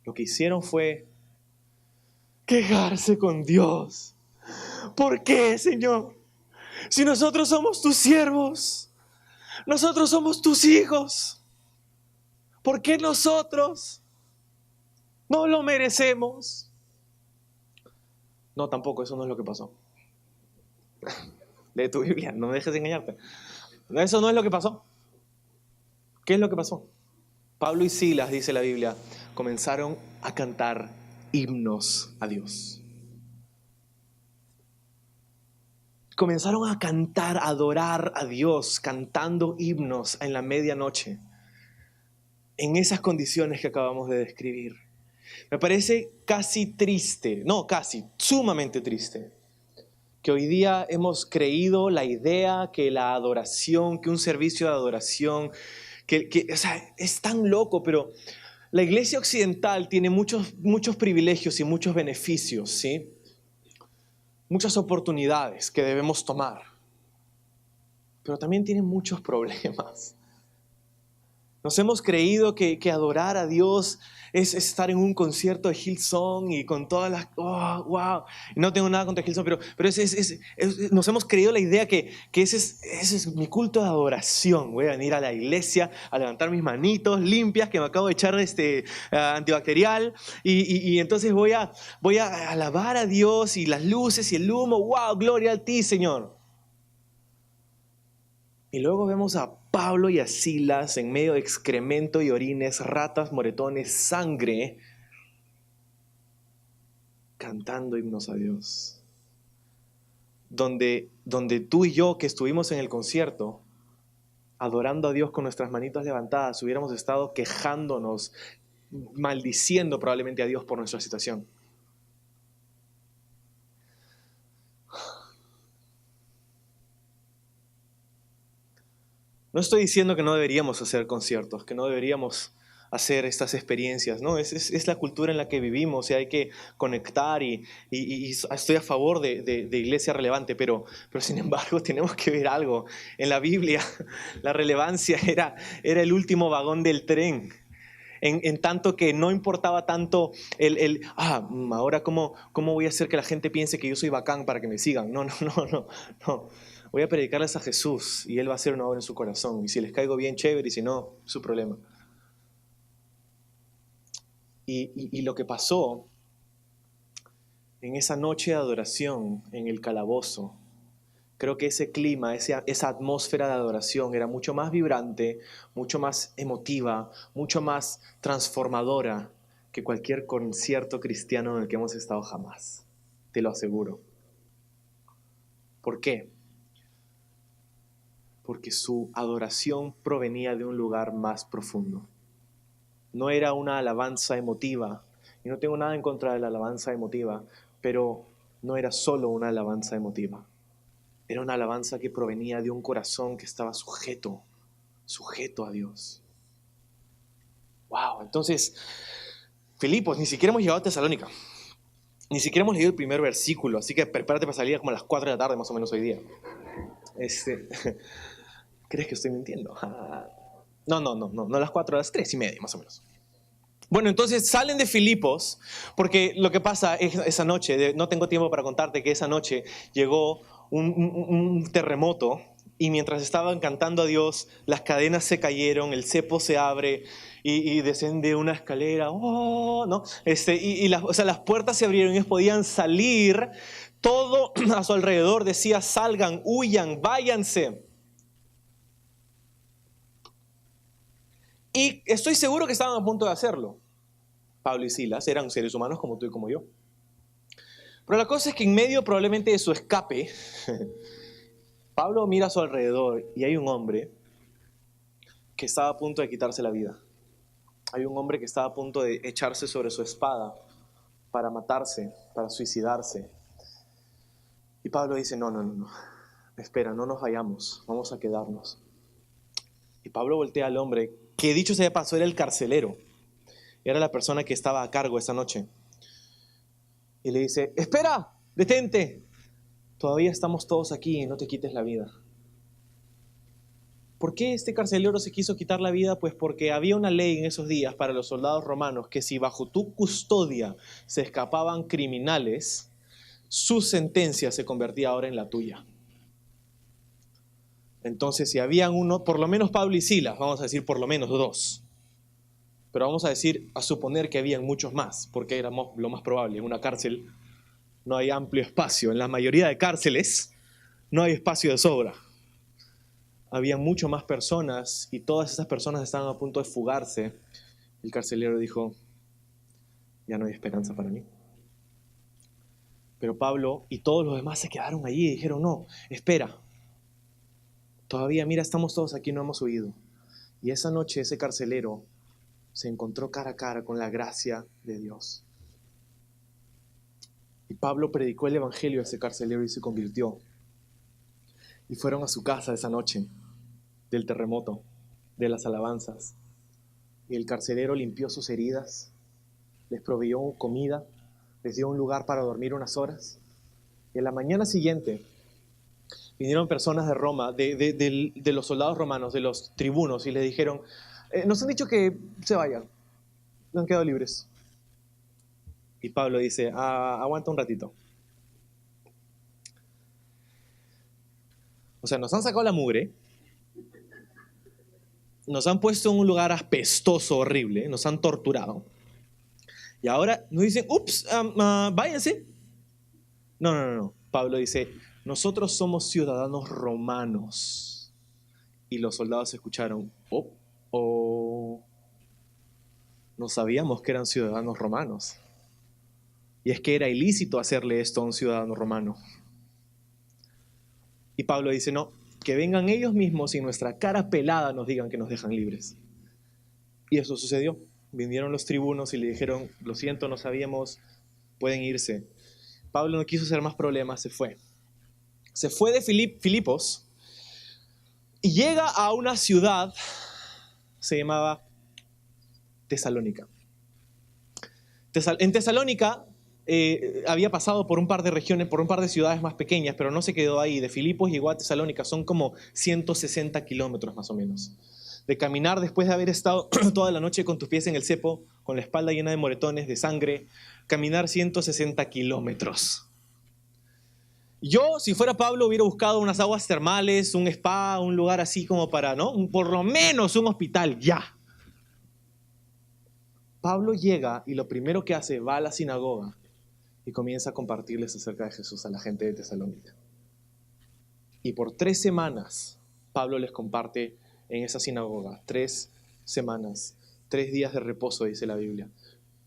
lo que hicieron fue quejarse con Dios. ¿Por qué, Señor? Si nosotros somos tus siervos, nosotros somos tus hijos, ¿por qué nosotros no lo merecemos? No, tampoco, eso no es lo que pasó. Lee tu Biblia, no me dejes engañarte. Eso no es lo que pasó. ¿Qué es lo que pasó? Pablo y Silas, dice la Biblia, comenzaron a cantar himnos a Dios. Comenzaron a cantar, a adorar a Dios, cantando himnos en la medianoche, en esas condiciones que acabamos de describir. Me parece casi triste, no casi, sumamente triste, que hoy día hemos creído la idea que la adoración, que un servicio de adoración, o sea, es tan loco, pero la iglesia occidental tiene muchos privilegios y muchos beneficios, ¿sí? Muchas oportunidades que debemos tomar, pero también tiene muchos problemas. Nos hemos creído que adorar a Dios es estar en un concierto de Hillsong y con todas las... ¡Oh, wow! No tengo nada contra Hillsong, pero nos hemos creído la idea que ese es mi culto de adoración. Voy a venir a la iglesia a levantar mis manitos limpias que me acabo de echar antibacterial y entonces voy a alabar a Dios y las luces y el humo. ¡Wow! Gloria a ti, Señor. Y luego vemos a Pablo y a Silas en medio de excremento y orines, ratas, moretones, sangre, cantando himnos a Dios. Donde tú y yo que estuvimos en el concierto, adorando a Dios con nuestras manitas levantadas, hubiéramos estado quejándonos, maldiciendo probablemente a Dios por nuestra situación. No estoy diciendo que no deberíamos hacer conciertos, que no deberíamos hacer estas experiencias, ¿no? Es la cultura en la que vivimos y hay que conectar y estoy a favor de iglesia relevante, pero sin embargo tenemos que ver algo. En la Biblia la relevancia era el último vagón del tren. En tanto que no importaba tanto ahora cómo voy a hacer que la gente piense que yo soy bacán para que me sigan. No. Voy a predicarles a Jesús y Él va a hacer una obra en su corazón. Y si les caigo bien, chévere, y si no, su problema. Y lo que pasó en esa noche de adoración en el calabozo, creo que ese clima, esa atmósfera de adoración era mucho más vibrante, mucho más emotiva, mucho más transformadora que cualquier concierto cristiano en el que hemos estado jamás. Te lo aseguro. ¿Por qué? Porque su adoración provenía de un lugar más profundo. No era una alabanza emotiva, y no tengo nada en contra de la alabanza emotiva, pero no era solo una alabanza emotiva. Era una alabanza que provenía de un corazón que estaba sujeto a Dios. Wow, entonces, Filipos, ni siquiera hemos llegado a Tesalónica. Ni siquiera hemos leído el primer versículo, así que prepárate para salir como a las 4 de la tarde más o menos hoy día. ¿Crees que estoy mintiendo? No a las 4, a las 3:30 más o menos. Bueno, entonces salen de Filipos, porque lo que pasa es esa noche, no tengo tiempo para contarte que esa noche llegó un terremoto y mientras estaban cantando a Dios, las cadenas se cayeron, el cepo se abre y desciende una escalera, ¿no? Las puertas se abrieron y ellos podían salir, todo a su alrededor decía, salgan, huyan, váyanse. Y estoy seguro que estaban a punto de hacerlo. Pablo y Silas eran seres humanos como tú y como yo. Pero la cosa es que en medio probablemente de su escape, Pablo mira a su alrededor y hay un hombre que estaba a punto de quitarse la vida. Hay un hombre que estaba a punto de echarse sobre su espada para matarse, para suicidarse. Y Pablo dice, no. Espera, no nos vayamos, vamos a quedarnos. Y Pablo voltea al hombre, que dicho sea de paso era el carcelero. Era la persona que estaba a cargo esa noche. Y le dice, espera, detente. Todavía estamos todos aquí y no te quites la vida. ¿Por qué este carcelero se quiso quitar la vida? Pues porque había una ley en esos días para los soldados romanos que si bajo tu custodia se escapaban criminales, su sentencia se convertía ahora en la tuya. Entonces, si habían uno, por lo menos Pablo y Silas, vamos a decir por lo menos dos. Pero vamos a suponer que habían muchos más, porque era lo más probable. En una cárcel no hay amplio espacio. En la mayoría de cárceles no hay espacio de sobra. Había mucho más personas y todas esas personas estaban a punto de fugarse. El carcelero dijo, ya no hay esperanza para mí. Pero Pablo y todos los demás se quedaron allí y dijeron, no, espera. Todavía, mira, estamos todos aquí, no hemos huido. Y esa noche ese carcelero se encontró cara a cara con la gracia de Dios. Y Pablo predicó el evangelio a ese carcelero y se convirtió. Y fueron a su casa esa noche del terremoto, de las alabanzas. Y el carcelero limpió sus heridas, les proveyó comida, les dio un lugar para dormir unas horas. Y en la mañana siguiente vinieron personas de Roma, de los soldados romanos, de los tribunos, y les dijeron, nos han dicho que se vayan, no han quedado libres. Y Pablo dice, aguanta un ratito. O sea, nos han sacado la mugre, nos han puesto en un lugar apestoso, horrible, nos han torturado. Y ahora nos dicen, ups, váyanse. No. Pablo dice, nosotros somos ciudadanos romanos. Y los soldados escucharon, no sabíamos que eran ciudadanos romanos. Y es que era ilícito hacerle esto a un ciudadano romano. Y Pablo dice, no, que vengan ellos mismos y nuestra cara pelada nos digan que nos dejan libres. Y eso sucedió. Vinieron los tribunos y le dijeron, lo siento, no sabíamos, pueden irse. Pablo no quiso hacer más problemas, se fue. Se fue de Filipos y llega a una ciudad, se llamaba Tesalónica. En Tesalónica había pasado por un par de regiones, por un par de ciudades más pequeñas, pero no se quedó ahí. De Filipos llegó a Tesalónica, son como 160 kilómetros más o menos. De caminar después de haber estado toda la noche con tus pies en el cepo, con la espalda llena de moretones, de sangre, caminar 160 kilómetros. Yo, si fuera Pablo, hubiera buscado unas aguas termales, un spa, un lugar así como para, ¿no? Por lo menos un hospital, ya. Pablo llega y lo primero que hace, va a la sinagoga y comienza a compartirles acerca de Jesús a la gente de Tesalónica. Y por 3 semanas, Pablo les comparte en esa sinagoga, 3 semanas, 3 días de reposo, dice la Biblia.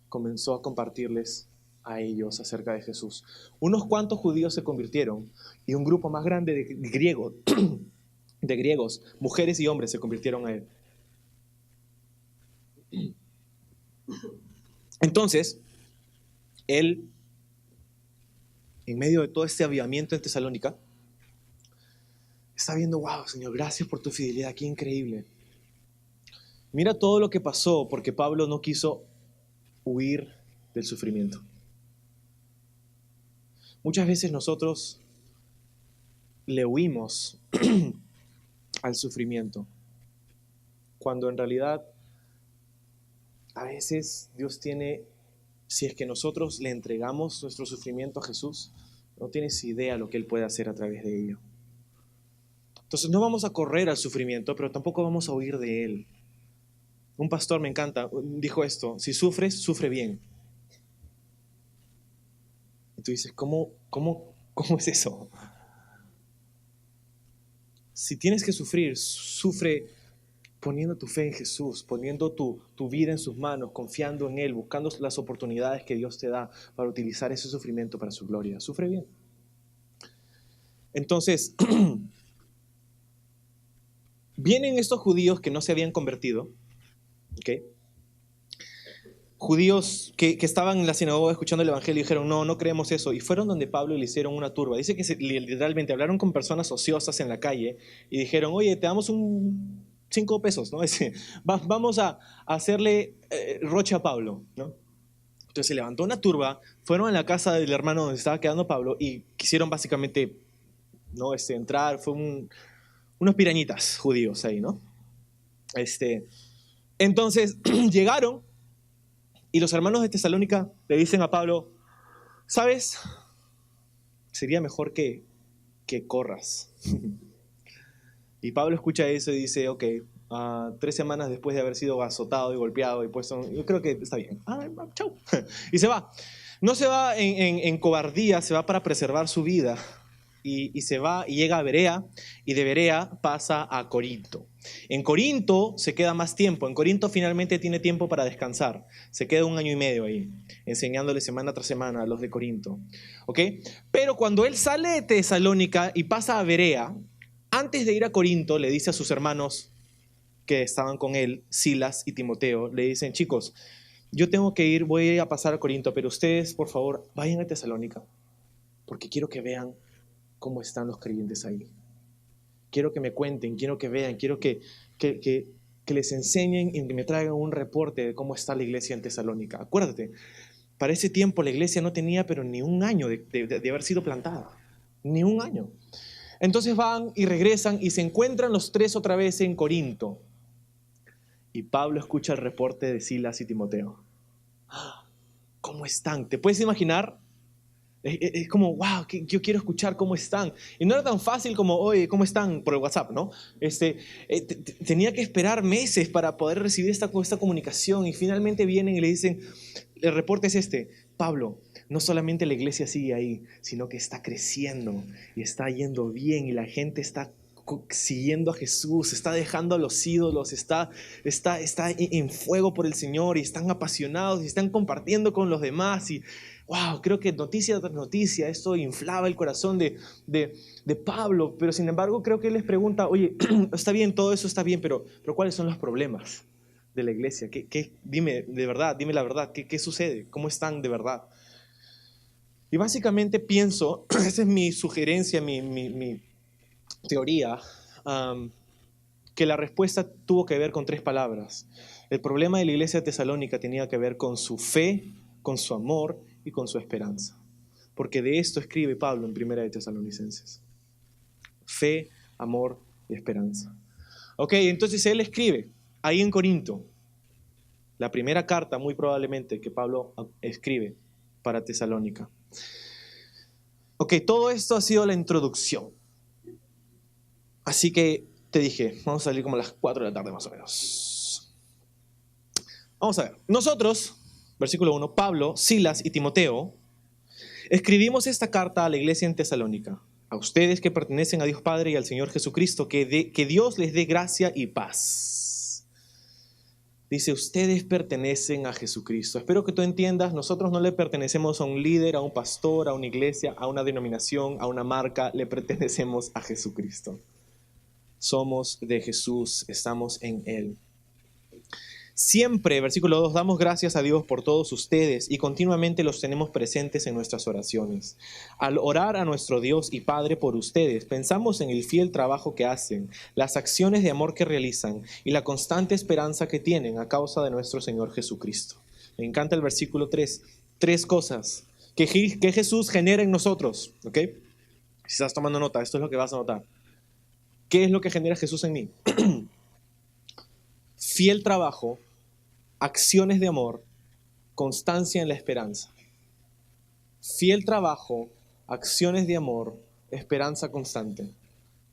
Comenzó a compartirles a ellos acerca de Jesús. Unos cuantos judíos se convirtieron y un grupo más grande de griegos, mujeres y hombres se convirtieron a él. Entonces, él, en medio de todo este avivamiento en Tesalónica, está viendo, wow, Señor, gracias por tu fidelidad, qué increíble. Mira todo lo que pasó porque Pablo no quiso huir del sufrimiento. Muchas veces nosotros le huimos al sufrimiento, cuando en realidad a veces Dios tiene, si es que nosotros le entregamos nuestro sufrimiento a Jesús, no tienes idea lo que Él puede hacer a través de ello. Entonces no vamos a correr al sufrimiento, pero tampoco vamos a huir de Él. Un pastor, me encanta, dijo esto: si sufres, sufre bien. Y tú dices, ¿cómo es eso? Si tienes que sufrir, sufre poniendo tu fe en Jesús, poniendo tu vida en sus manos, confiando en Él, buscando las oportunidades que Dios te da para utilizar ese sufrimiento para su gloria. Sufre bien. Entonces, vienen estos judíos que no se habían convertido, ¿ok? Judíos que estaban en la sinagoga escuchando el evangelio y dijeron, no creemos eso. Y fueron donde Pablo y le hicieron una turba. Dice que literalmente hablaron con personas ociosas en la calle y dijeron, oye, te damos 5 pesos, ¿no? Vamos a hacerle roche a Pablo, ¿no? Entonces se levantó una turba, fueron a la casa del hermano donde estaba quedando Pablo y quisieron básicamente, ¿no? Entrar. Fue unos pirañitas judíos ahí, ¿no? Entonces llegaron. Y los hermanos de Tesalónica le dicen a Pablo, ¿sabes? Sería mejor que corras. Y Pablo escucha eso y dice, ok, 3 semanas después de haber sido azotado y golpeado y puesto, yo creo que está bien. Chau. Y se va. No se va en cobardía, se va para preservar su vida. Y se va y llega a Berea, y de Berea pasa a Corinto. En Corinto se queda más tiempo. En Corinto finalmente tiene tiempo para descansar. Se queda 1 año y medio ahí, enseñándole semana tras semana a los de Corinto. ¿Ok? Pero cuando él sale de Tesalónica y pasa a Berea, antes de ir a Corinto, le dice a sus hermanos que estaban con él, Silas y Timoteo, le dicen, chicos, yo tengo que ir, voy a pasar a Corinto, pero ustedes, por favor, vayan a Tesalónica, porque quiero que vean cómo están los creyentes ahí. Quiero que me cuenten, quiero que vean, quiero que les enseñen y que me traigan un reporte de cómo está la iglesia en Tesalónica. Acuérdate, para ese tiempo la iglesia no tenía pero ni 1 año de haber sido plantada. Ni 1 año. Entonces van y regresan y se encuentran los tres otra vez en Corinto. Y Pablo escucha el reporte de Silas y Timoteo. ¿Cómo están? ¿Te puedes imaginar? Es como, wow, yo quiero escuchar cómo están. Y no era tan fácil como, oye, ¿cómo están? Por el WhatsApp, ¿no? Tenía que esperar meses para poder recibir esta comunicación. Y finalmente vienen y le dicen, el reporte es Pablo, no solamente la iglesia sigue ahí, sino que está creciendo y está yendo bien y la gente está siguiendo a Jesús, está dejando a los ídolos, está en fuego por el Señor y están apasionados y están compartiendo con los demás. Y wow, creo que noticia tras noticia esto inflaba el corazón de Pablo, pero sin embargo creo que él les pregunta, oye, está bien, todo eso está bien, pero ¿cuáles son los problemas de la iglesia? Dime de verdad, dime la verdad, ¿qué sucede? ¿Cómo están de verdad? Y básicamente pienso, esa es mi sugerencia, mi teoría, que la respuesta tuvo que ver con 3 palabras. El problema de la iglesia de Tesalónica tenía que ver con su fe, con su amor y con su esperanza. Porque de esto escribe Pablo en Primera de Tesalonicenses. Fe, amor y esperanza. Ok, entonces él escribe ahí en Corinto, la primera carta muy probablemente que Pablo escribe para Tesalónica. Ok, todo esto ha sido la introducción. Así que te dije, vamos a salir como a las 4 de la tarde más o menos. Vamos a ver. Nosotros, versículo 1, Pablo, Silas y Timoteo, escribimos esta carta a la iglesia en Tesalónica, a ustedes que pertenecen a Dios Padre y al Señor Jesucristo, que Dios les dé gracia y paz. Dice, ustedes pertenecen a Jesucristo. Espero que tú entiendas, nosotros no le pertenecemos a un líder, a un pastor, a una iglesia, a una denominación, a una marca, le pertenecemos a Jesucristo. Somos de Jesús, estamos en Él. Siempre, versículo 2, damos gracias a Dios por todos ustedes y continuamente los tenemos presentes en nuestras oraciones. Al orar a nuestro Dios y Padre por ustedes, pensamos en el fiel trabajo que hacen, las acciones de amor que realizan y la constante esperanza que tienen a causa de nuestro Señor Jesucristo. Me encanta el versículo 3. 3 cosas que Jesús genera en nosotros. ¿Ok? Si estás tomando nota, esto es lo que vas a notar. ¿Qué es lo que genera Jesús en mí? Fiel trabajo, acciones de amor, constancia en la esperanza. Fiel trabajo, acciones de amor, esperanza constante.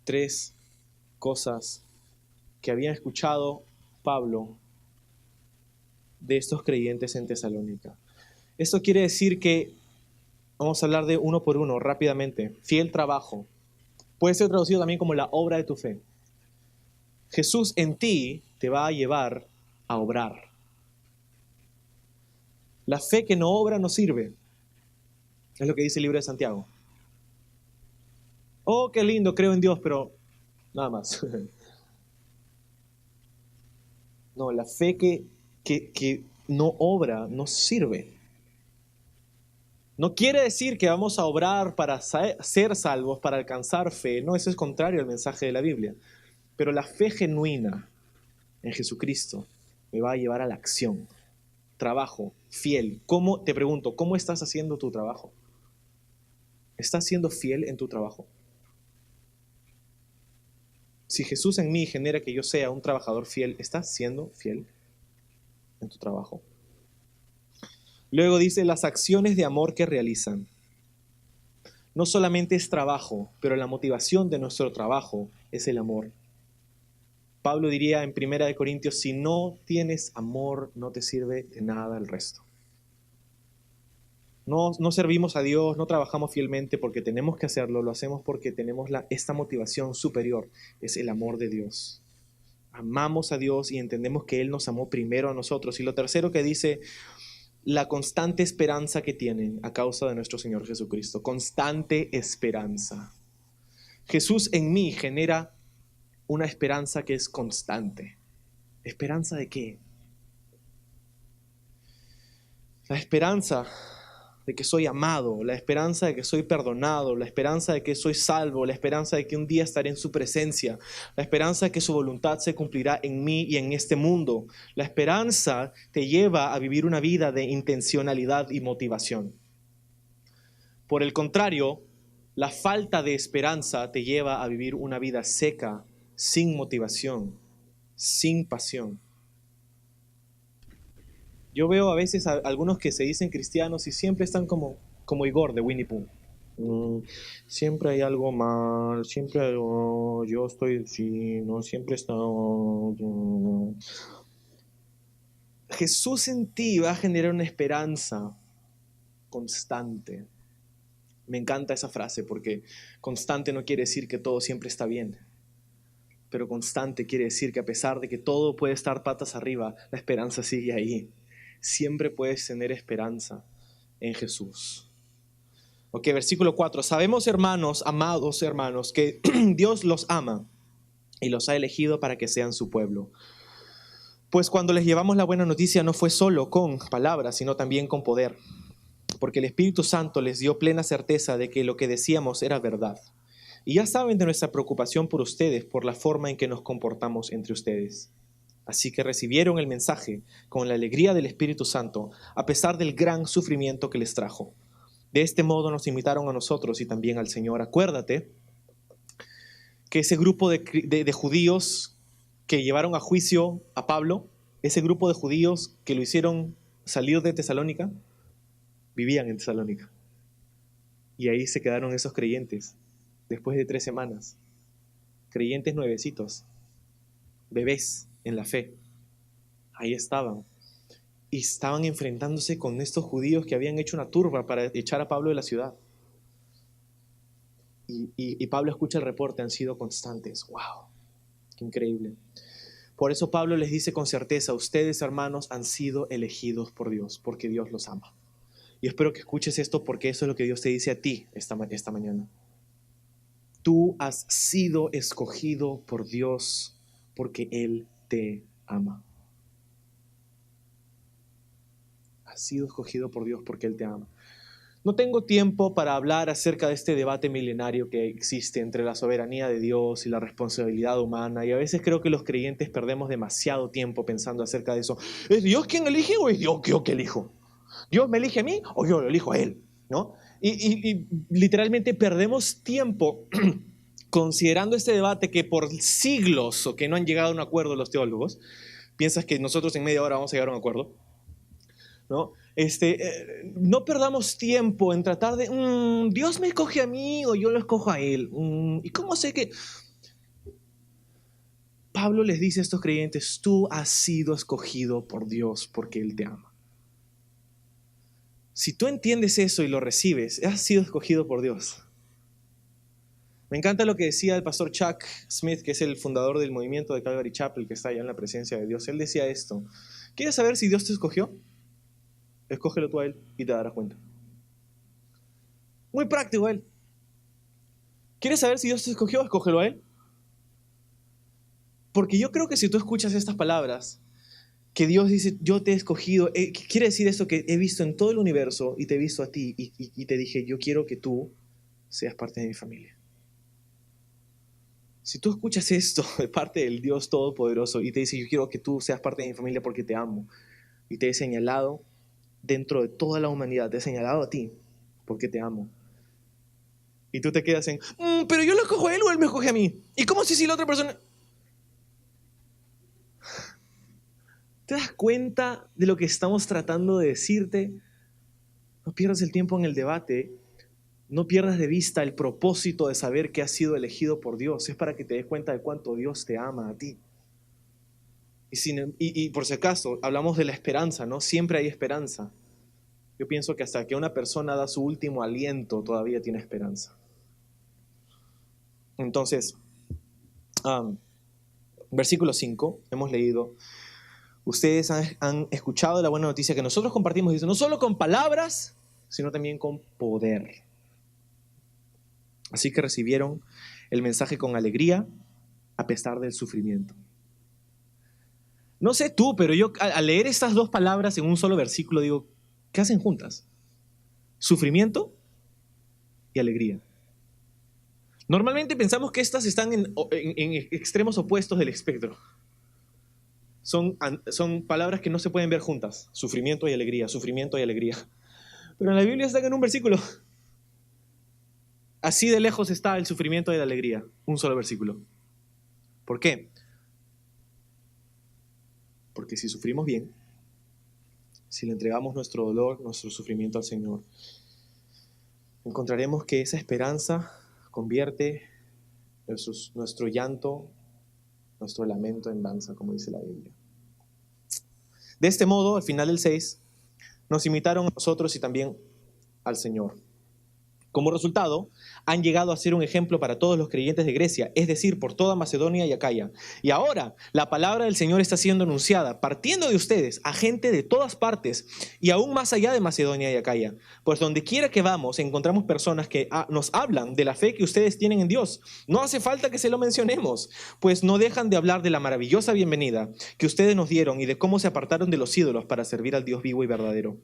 3 cosas que había escuchado Pablo de estos creyentes en Tesalónica. Esto quiere decir que, vamos a hablar de uno por uno rápidamente. Fiel trabajo. Puede ser traducido también como la obra de tu fe. Jesús en ti te va a llevar a obrar. La fe que no obra no sirve. Es lo que dice el libro de Santiago. Oh, qué lindo, creo en Dios, pero nada más. No, la fe que no obra no sirve. No quiere decir que vamos a obrar para ser salvos, para alcanzar fe. No, eso es contrario al mensaje de la Biblia. Pero la fe genuina en Jesucristo me va a llevar a la acción. Trabajo, fiel. Te pregunto, ¿cómo estás haciendo tu trabajo? ¿Estás siendo fiel en tu trabajo? Si Jesús en mí genera que yo sea un trabajador fiel, ¿estás siendo fiel en tu trabajo? Luego dice las acciones de amor que realizan. No solamente es trabajo, pero la motivación de nuestro trabajo es el amor. Pablo diría en 1 Corintios, si no tienes amor, no te sirve de nada el resto. No servimos a Dios, no trabajamos fielmente porque tenemos que hacerlo, lo hacemos porque tenemos esta motivación superior, es el amor de Dios. Amamos a Dios y entendemos que Él nos amó primero a nosotros. Y lo tercero que dice, la constante esperanza que tienen a causa de nuestro Señor Jesucristo. Constante esperanza. Jesús en mí genera una esperanza que es constante. ¿Esperanza de qué? La esperanza de que soy amado, la esperanza de que soy perdonado, la esperanza de que soy salvo, la esperanza de que un día estaré en su presencia, la esperanza de que su voluntad se cumplirá en mí y en este mundo. La esperanza te lleva a vivir una vida de intencionalidad y motivación. Por el contrario, la falta de esperanza te lleva a vivir una vida seca, sin motivación, sin pasión. Yo veo a veces a algunos que se dicen cristianos y siempre están como Igor de Winnie Pooh. Siempre hay algo mal, siempre hay algo, yo estoy así, no siempre está. Jesús en ti va a generar una esperanza constante. Me encanta esa frase porque constante no quiere decir que todo siempre está bien. Pero constante quiere decir que a pesar de que todo puede estar patas arriba, la esperanza sigue ahí. Siempre puedes tener esperanza en Jesús. Ok, versículo 4. Sabemos, hermanos, amados hermanos, que Dios los ama y los ha elegido para que sean su pueblo. Pues cuando les llevamos la buena noticia no fue solo con palabras, sino también con poder. Porque el Espíritu Santo les dio plena certeza de que lo que decíamos era verdad. Y ya saben de nuestra preocupación por ustedes, por la forma en que nos comportamos entre ustedes. Así que recibieron el mensaje con la alegría del Espíritu Santo, a pesar del gran sufrimiento que les trajo. De este modo nos imitaron a nosotros y también al Señor. Acuérdate que ese grupo de judíos que llevaron a juicio a Pablo, ese grupo de judíos que lo hicieron salir de Tesalónica, vivían en Tesalónica. Y ahí se quedaron esos creyentes, después de 3 semanas. Creyentes nuevecitos, bebés en la fe. Ahí estaban. Y estaban enfrentándose con estos judíos que habían hecho una turba para echar a Pablo de la ciudad. Y Pablo escucha el reporte, han sido constantes. ¡Wow! ¡Qué increíble! Por eso Pablo les dice con certeza, ustedes hermanos han sido elegidos por Dios, porque Dios los ama. Y espero que escuches esto porque eso es lo que Dios te dice a ti esta mañana. Tú has sido escogido por Dios porque Él te ama. Has sido escogido por Dios porque Él te ama. No tengo tiempo para hablar acerca de este debate milenario que existe entre la soberanía de Dios y la responsabilidad humana. Y a veces creo que los creyentes perdemos demasiado tiempo pensando acerca de eso. ¿Es Dios quien elige o es Dios yo que elijo? ¿Dios me elige a mí o yo lo elijo a Él? ¿No? Y literalmente perdemos tiempo considerando este debate que por siglos o que no han llegado a un acuerdo los teólogos. Piensas que nosotros en media hora vamos a llegar a un acuerdo, ¿no? No perdamos tiempo en tratar de Dios me escoge a mí o yo lo escojo a Él. ¿Y cómo sé que? Pablo les dice a estos creyentes, tú has sido escogido por Dios porque Él te ama. Si tú entiendes eso y lo recibes, has sido escogido por Dios. Me encanta lo que decía el pastor Chuck Smith, que es el fundador del movimiento de Calvary Chapel, que está allá en la presencia de Dios. Él decía esto: ¿quieres saber si Dios te escogió? Escógelo tú a Él y te darás cuenta. Muy práctico Él. ¿Quieres saber si Dios te escogió? Escógelo a Él. Porque yo creo que si tú escuchas estas palabras, que Dios dice, yo te he escogido, quiere decir esto, que he visto en todo el universo y te he visto a ti y te dije, yo quiero que tú seas parte de mi familia. Si tú escuchas esto de parte del Dios Todopoderoso y te dice, yo quiero que tú seas parte de mi familia porque te amo, y te he señalado dentro de toda la humanidad, te he señalado a ti porque te amo, y tú te quedas en, pero yo lo escojo a Él o Él me escoge a mí, ¿y cómo sé si la otra persona? ¿Te das cuenta de lo que estamos tratando de decirte? No pierdas el tiempo en el debate. No pierdas de vista el propósito de saber que has sido elegido por Dios. Es para que te des cuenta de cuánto Dios te ama a ti. Y por si acaso, hablamos de la esperanza, ¿no? Siempre hay esperanza. Yo pienso que hasta que una persona da su último aliento, todavía tiene esperanza. Entonces, versículo 5, hemos leído, ustedes han escuchado la buena noticia que nosotros compartimos, dice, no solo con palabras, sino también con poder. Así que recibieron el mensaje con alegría, a pesar del sufrimiento. No sé tú, pero yo al leer estas dos palabras en un solo versículo digo, ¿qué hacen juntas? Sufrimiento y alegría. Normalmente pensamos que estas están en extremos opuestos del espectro. Son palabras que no se pueden ver juntas. Sufrimiento y alegría, sufrimiento y alegría. Pero en la Biblia están en un versículo. Así de lejos está el sufrimiento y la alegría. Un solo versículo. ¿Por qué? Porque si sufrimos bien, si le entregamos nuestro dolor, nuestro sufrimiento al Señor, encontraremos que esa esperanza convierte nuestro llanto, nuestro lamento en danza, como dice la Biblia. De este modo, al final del 6, nos imitaron a nosotros y también al Señor. Como resultado, han llegado a ser un ejemplo para todos los creyentes de Grecia, es decir, por toda Macedonia y Acaya. Y ahora la palabra del Señor está siendo anunciada, partiendo de ustedes, a gente de todas partes y aún más allá de Macedonia y Acaya. Pues donde quiera que vamos, encontramos personas que nos hablan de la fe que ustedes tienen en Dios. No hace falta que se lo mencionemos, pues no dejan de hablar de la maravillosa bienvenida que ustedes nos dieron y de cómo se apartaron de los ídolos para servir al Dios vivo y verdadero.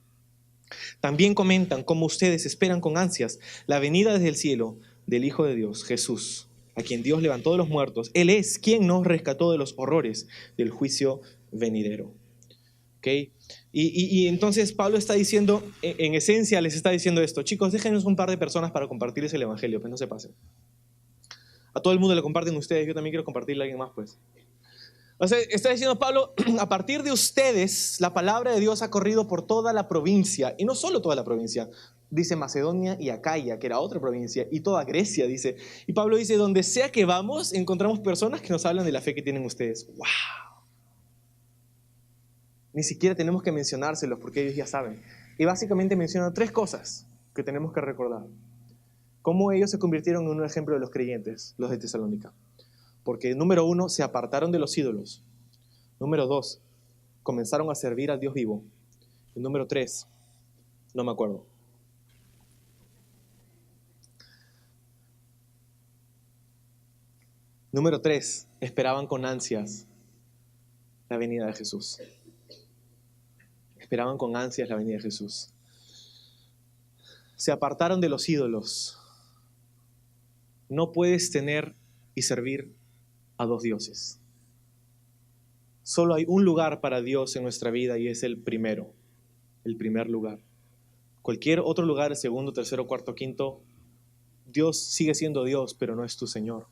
También comentan cómo ustedes esperan con ansias la venida desde el cielo del Hijo de Dios, Jesús, a quien Dios levantó de los muertos. Él es quien nos rescató de los horrores del juicio venidero. ¿Okay? Y entonces Pablo está diciendo, en esencia les está diciendo esto: chicos, déjenos un par de personas para compartirles el evangelio, pues no se pasen. A todo el mundo le comparten ustedes, yo también quiero compartirle a alguien más, pues. O sea, está diciendo Pablo, a partir de ustedes, la palabra de Dios ha corrido por toda la provincia, y no solo toda la provincia, dice Macedonia y Acaya, que era otra provincia, y toda Grecia, dice. Y Pablo dice, donde sea que vamos, encontramos personas que nos hablan de la fe que tienen ustedes. ¡Wow! Ni siquiera tenemos que mencionárselos porque ellos ya saben. Y básicamente menciona tres cosas que tenemos que recordar. Cómo ellos se convirtieron en un ejemplo de los creyentes, los de Tesalónica. Porque número 1, se apartaron de los ídolos. Número 2, comenzaron a servir al Dios vivo. Y número 3, no me acuerdo. Número 3, esperaban con ansias la venida de Jesús. Esperaban con ansias la venida de Jesús. Se apartaron de los ídolos. No puedes tener y servir a dos dioses. Solo hay un lugar para Dios en nuestra vida y es el primer lugar. Cualquier otro lugar, el segundo, tercero, cuarto, quinto, Dios sigue siendo Dios, pero no es tu Señor.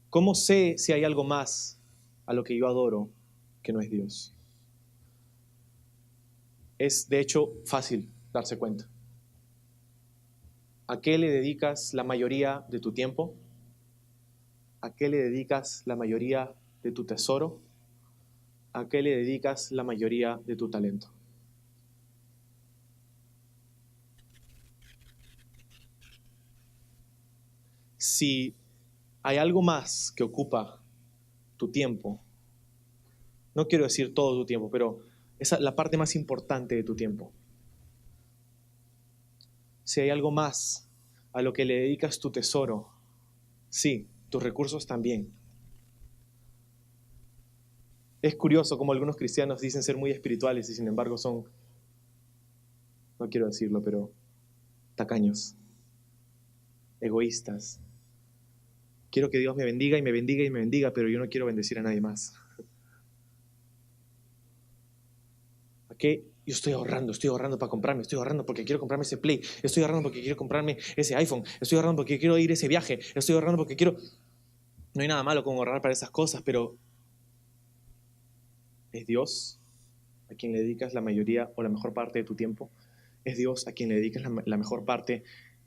¿Cómo sé si hay algo más a lo que yo adoro que no es Dios? Es de hecho fácil darse cuenta. ¿A qué le dedicas la mayoría de tu tiempo? ¿A qué le dedicas la mayoría de tu tesoro? ¿A qué le dedicas la mayoría de tu talento? Si hay algo más que ocupa tu tiempo, no quiero decir todo tu tiempo, pero esa es la parte más importante de tu tiempo. Si hay algo más a lo que le dedicas tu tesoro, sí, tus recursos también. Es curioso cómo algunos cristianos dicen ser muy espirituales y sin embargo son, no quiero decirlo, pero tacaños, egoístas. Quiero que Dios me bendiga y me bendiga y me bendiga, pero yo no quiero bendecir a nadie más. ¿A qué? Yo estoy ahorrando para comprarme, estoy ahorrando porque quiero comprarme ese Play, estoy ahorrando porque quiero comprarme ese iPhone, estoy ahorrando porque quiero ir a ese viaje, estoy ahorrando porque quiero... No hay nada malo con ahorrar para esas cosas, pero ¿es Dios a quien le dedicas la mayoría o la mejor parte de tu tiempo? ¿Es Dios a quien le dedicas la mejor parte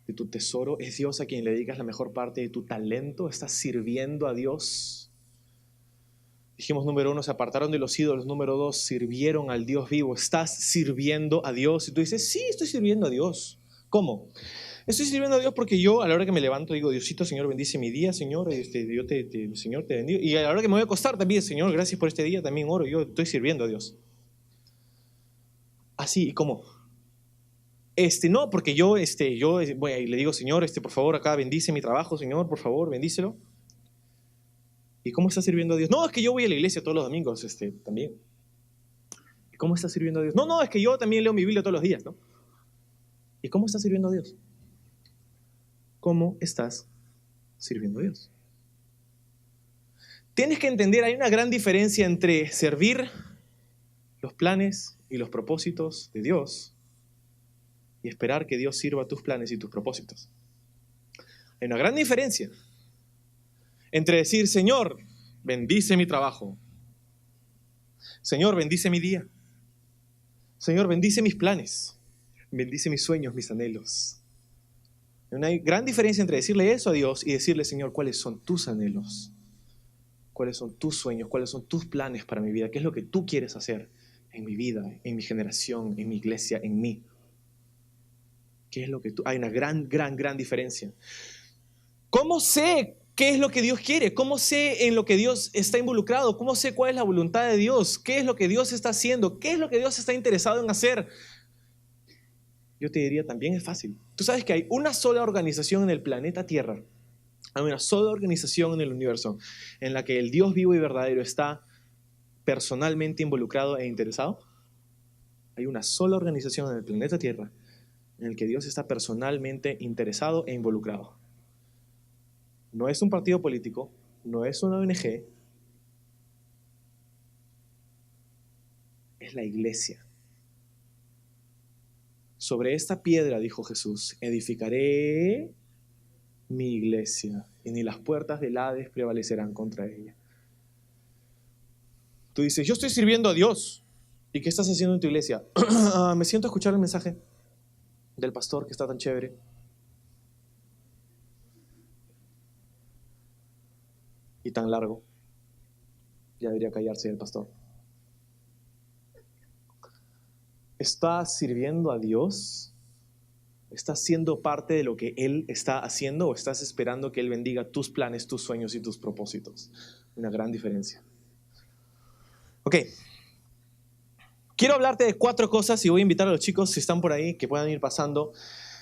de tu tesoro? ¿Es Dios a quien le dedicas la mejor parte de tu talento? ¿Estás sirviendo a Dios Dijimos número 1, se apartaron de los ídolos. Número 2, sirvieron al Dios vivo. ¿Estás sirviendo a Dios? Y tú dices, sí, estoy sirviendo a Dios. ¿Cómo? Estoy sirviendo a Dios porque yo a la hora que me levanto digo, Diosito, Señor, bendice mi día, Señor. Señor, te bendigo. Y a la hora que me voy a acostar también, Señor, gracias por este día, también oro. Yo estoy sirviendo a Dios. Así, ¿y cómo? No, porque yo voy y le digo, Señor, por favor, acá bendice mi trabajo, Señor, por favor, bendícelo. ¿Y cómo estás sirviendo a Dios? No, es que yo voy a la iglesia todos los domingos, también. ¿Y cómo estás sirviendo a Dios? No, es que yo también leo mi Biblia todos los días, ¿no? ¿Y cómo estás sirviendo a Dios? ¿Cómo estás sirviendo a Dios? Tienes que entender, hay una gran diferencia entre servir los planes y los propósitos de Dios y esperar que Dios sirva tus planes y tus propósitos. Hay una gran diferencia entre decir, Señor, bendice mi trabajo. Señor, bendice mi día. Señor, bendice mis planes. Bendice mis sueños, mis anhelos. Hay una gran diferencia entre decirle eso a Dios y decirle, Señor, ¿cuáles son tus anhelos? ¿Cuáles son tus sueños? ¿Cuáles son tus planes para mi vida? ¿Qué es lo que tú quieres hacer en mi vida, en mi generación, en mi iglesia, en mí? ¿Qué es lo que tú? Hay una gran diferencia. ¿Cómo sé qué es lo que Dios quiere? ¿Cómo sé en lo que Dios está involucrado? ¿Cómo sé cuál es la voluntad de Dios? ¿Qué es lo que Dios está haciendo? ¿Qué es lo que Dios está interesado en hacer? Yo te diría, también es fácil. Tú sabes que hay una sola organización en el planeta Tierra, hay una sola organización en el universo en la que el Dios vivo y verdadero está personalmente involucrado e interesado. Hay una sola organización en el planeta Tierra en la que Dios está personalmente interesado e involucrado. No es un partido político, no es una ONG, es la iglesia. Sobre esta piedra, dijo Jesús, edificaré mi iglesia y ni las puertas del Hades prevalecerán contra ella. Tú dices, yo estoy sirviendo a Dios. ¿Y qué estás haciendo en tu iglesia? Me siento a escuchar el mensaje del pastor que está tan chévere. Y tan largo. Ya debería callarse el pastor. ¿Estás sirviendo a Dios? ¿Estás siendo parte de lo que Él está haciendo o estás esperando que Él bendiga tus planes, tus sueños y tus propósitos? Una gran diferencia. Ok. Quiero hablarte de 4 cosas y voy a invitar a los chicos, si están por ahí, que puedan ir pasando.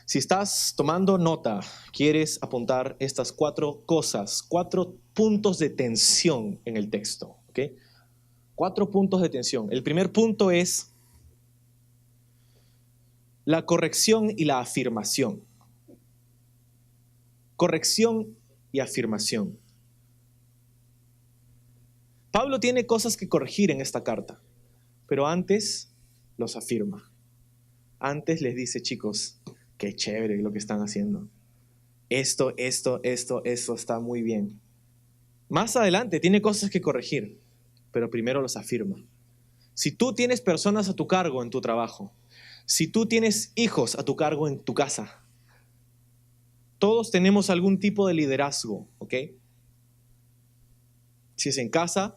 Si estás tomando nota, quieres apuntar estas 4 cosas, 4 puntos de tensión en el texto. ¿Ok? 4 puntos de tensión. El primer punto es la corrección y la afirmación. Corrección y afirmación. Pablo tiene cosas que corregir en esta carta, pero antes los afirma. Antes les dice, chicos, qué chévere lo que están haciendo. Esto está muy bien. Más adelante tiene cosas que corregir, pero primero los afirma. Si tú tienes personas a tu cargo en tu trabajo, si tú tienes hijos a tu cargo en tu casa, todos tenemos algún tipo de liderazgo, ¿ok? Si es en casa,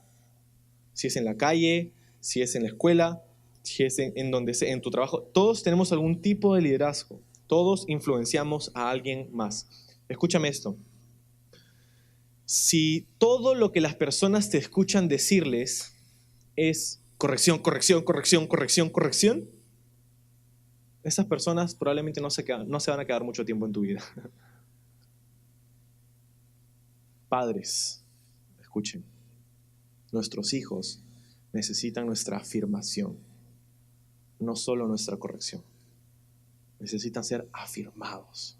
si es en la calle, si es en la escuela, si es en donde sea, en tu trabajo, todos tenemos algún tipo de liderazgo. Todos influenciamos a alguien más. Escúchame esto. Si todo lo que las personas te escuchan decirles es corrección, esas personas probablemente no se van a quedar mucho tiempo en tu vida. Padres, escuchen, nuestros hijos necesitan nuestra afirmación, no solo nuestra corrección. Necesitan ser afirmados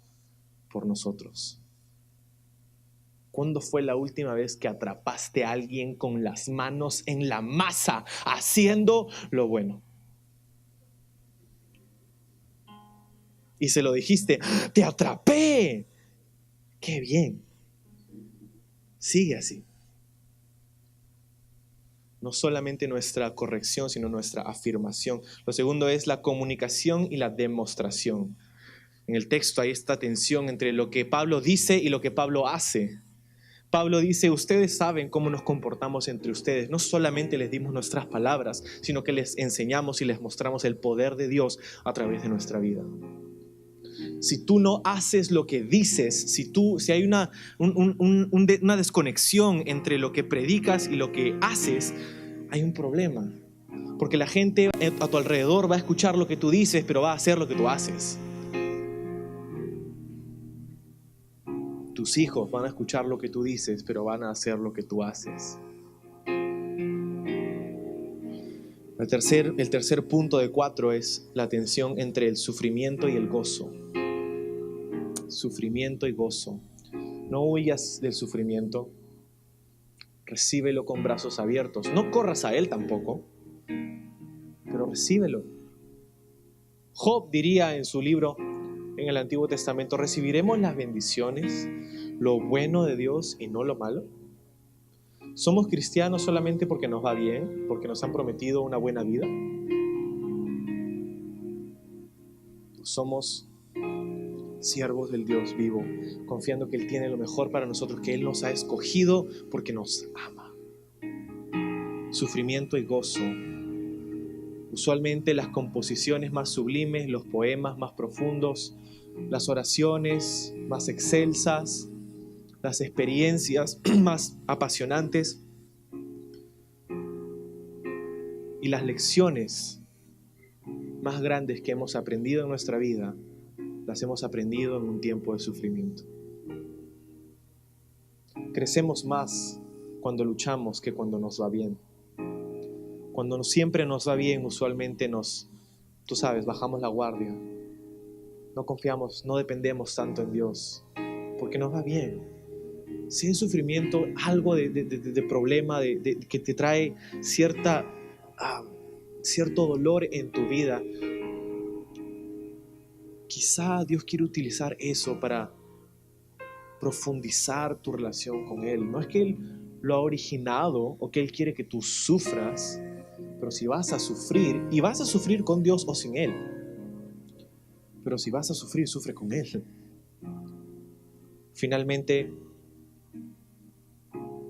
por nosotros. ¿Cuándo fue la última vez que atrapaste a alguien con las manos en la masa haciendo lo bueno? Y se lo dijiste, ¡te atrapé! ¡Qué bien! Sigue así. No solamente nuestra corrección, sino nuestra afirmación. Lo segundo es la comunicación y la demostración. En el texto hay esta tensión entre lo que Pablo dice y lo que Pablo hace. Pablo dice, ustedes saben cómo nos comportamos entre ustedes. No solamente les dimos nuestras palabras, sino que les enseñamos y les mostramos el poder de Dios a través de nuestra vida. Si tú no haces lo que dices, si hay una desconexión entre lo que predicas y lo que haces, hay un problema. Porque la gente a tu alrededor va a escuchar lo que tú dices, pero va a hacer lo que tú haces. Tus hijos van a escuchar lo que tú dices, pero van a hacer lo que tú haces. El tercer punto de 4 es la tensión entre el sufrimiento y el gozo. Sufrimiento y gozo. No huyas del sufrimiento. Recíbelo con brazos abiertos. No corras a él tampoco, pero recíbelo. Job diría en su libro, en el Antiguo Testamento, ¿recibiremos las bendiciones, lo bueno de Dios y no lo malo? ¿Somos cristianos solamente porque nos va bien, porque nos han prometido una buena vida? Somos siervos del Dios vivo, confiando que Él tiene lo mejor para nosotros, que Él nos ha escogido porque nos ama. Sufrimiento y gozo. Usualmente las composiciones más sublimes, los poemas más profundos, las oraciones más excelsas, las experiencias más apasionantes y las lecciones más grandes que hemos aprendido en nuestra vida, las hemos aprendido en un tiempo de sufrimiento. Crecemos más cuando luchamos que cuando nos va bien. Cuando siempre nos va bien, usualmente bajamos la guardia. No confiamos, no dependemos tanto en Dios, porque nos va bien. Si hay sufrimiento, algo de problema, que te trae cierto dolor en tu vida, quizá Dios quiere utilizar eso para profundizar tu relación con Él. No es que Él lo ha originado o que Él quiere que tú sufras, pero si vas a sufrir, y vas a sufrir con Dios o sin Él, pero si vas a sufrir, sufre con Él. Finalmente,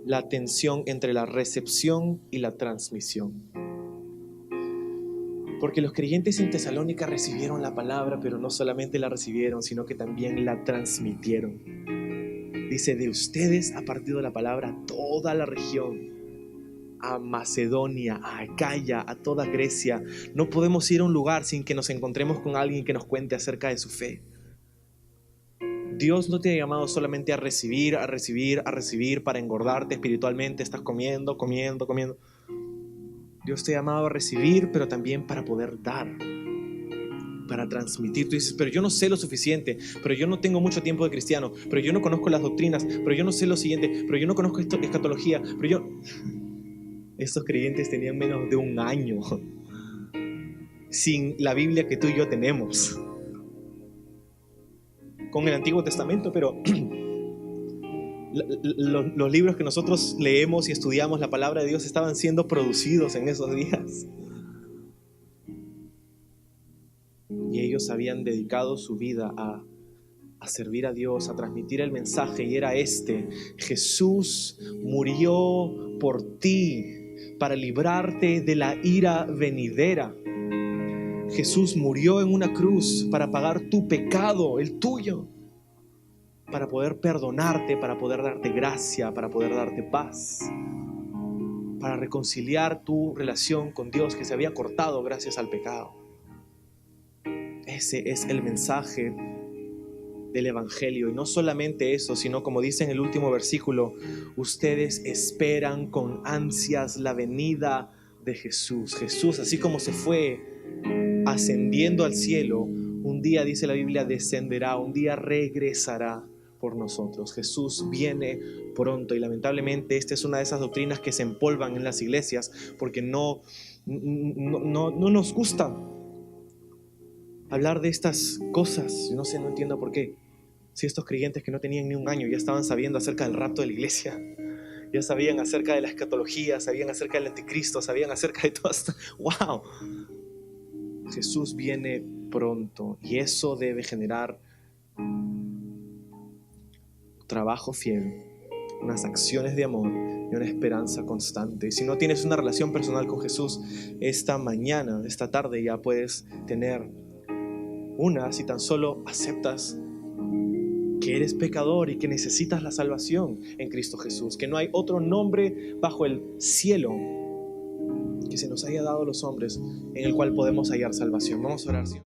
la tensión entre la recepción y la transmisión. Porque los creyentes en Tesalónica recibieron la palabra, pero no solamente la recibieron, sino que también la transmitieron. Dice, de ustedes ha partido la palabra a toda la región, a Macedonia, a Acaya, a toda Grecia. No podemos ir a un lugar sin que nos encontremos con alguien que nos cuente acerca de su fe. Dios no te ha llamado solamente a recibir para engordarte espiritualmente. Estás comiendo. Dios te ha llamado a recibir, pero también para poder dar, para transmitir. Tú dices, pero yo no sé lo suficiente, pero yo no tengo mucho tiempo de cristiano, pero yo no conozco las doctrinas, pero yo no sé lo siguiente, pero yo no conozco escatología, pero yo... Estos creyentes tenían menos de un año sin la Biblia que tú y yo tenemos, con el Antiguo Testamento, pero los libros que nosotros leemos y estudiamos, la palabra de Dios, estaban siendo producidos en esos días. Y ellos habían dedicado su vida a servir a Dios, a transmitir el mensaje, y era Jesús murió por ti para librarte de la ira venidera. Jesús murió en una cruz para pagar tu pecado, el tuyo, para poder perdonarte, para poder darte gracia, para poder darte paz, para reconciliar tu relación con Dios que se había cortado gracias al pecado. Ese es el mensaje del Evangelio. Y no solamente eso, sino como dice en el último versículo, ustedes esperan con ansias la venida de Jesús. Jesús, así como se fue ascendiendo al cielo, un día, dice la Biblia, descenderá, un día regresará por nosotros. Jesús viene pronto, y lamentablemente esta es una de esas doctrinas que se empolvan en las iglesias porque no nos gusta hablar de estas cosas. No entiendo por qué. Si estos creyentes que no tenían ni un año ya estaban sabiendo acerca del rapto de la iglesia, ya sabían acerca de la escatología, sabían acerca del anticristo, sabían acerca de todo esto. ¡Wow! Jesús viene pronto, y eso debe generar trabajo fiel unas acciones de amor y una esperanza constante. Y si no tienes una relación personal con Jesús, esta mañana, esta tarde ya puedes tener una si tan solo aceptas que eres pecador y que necesitas la salvación en Cristo Jesús, que no hay otro nombre bajo el cielo que se nos haya dado a los hombres en el cual podemos hallar salvación. Vamos a orar.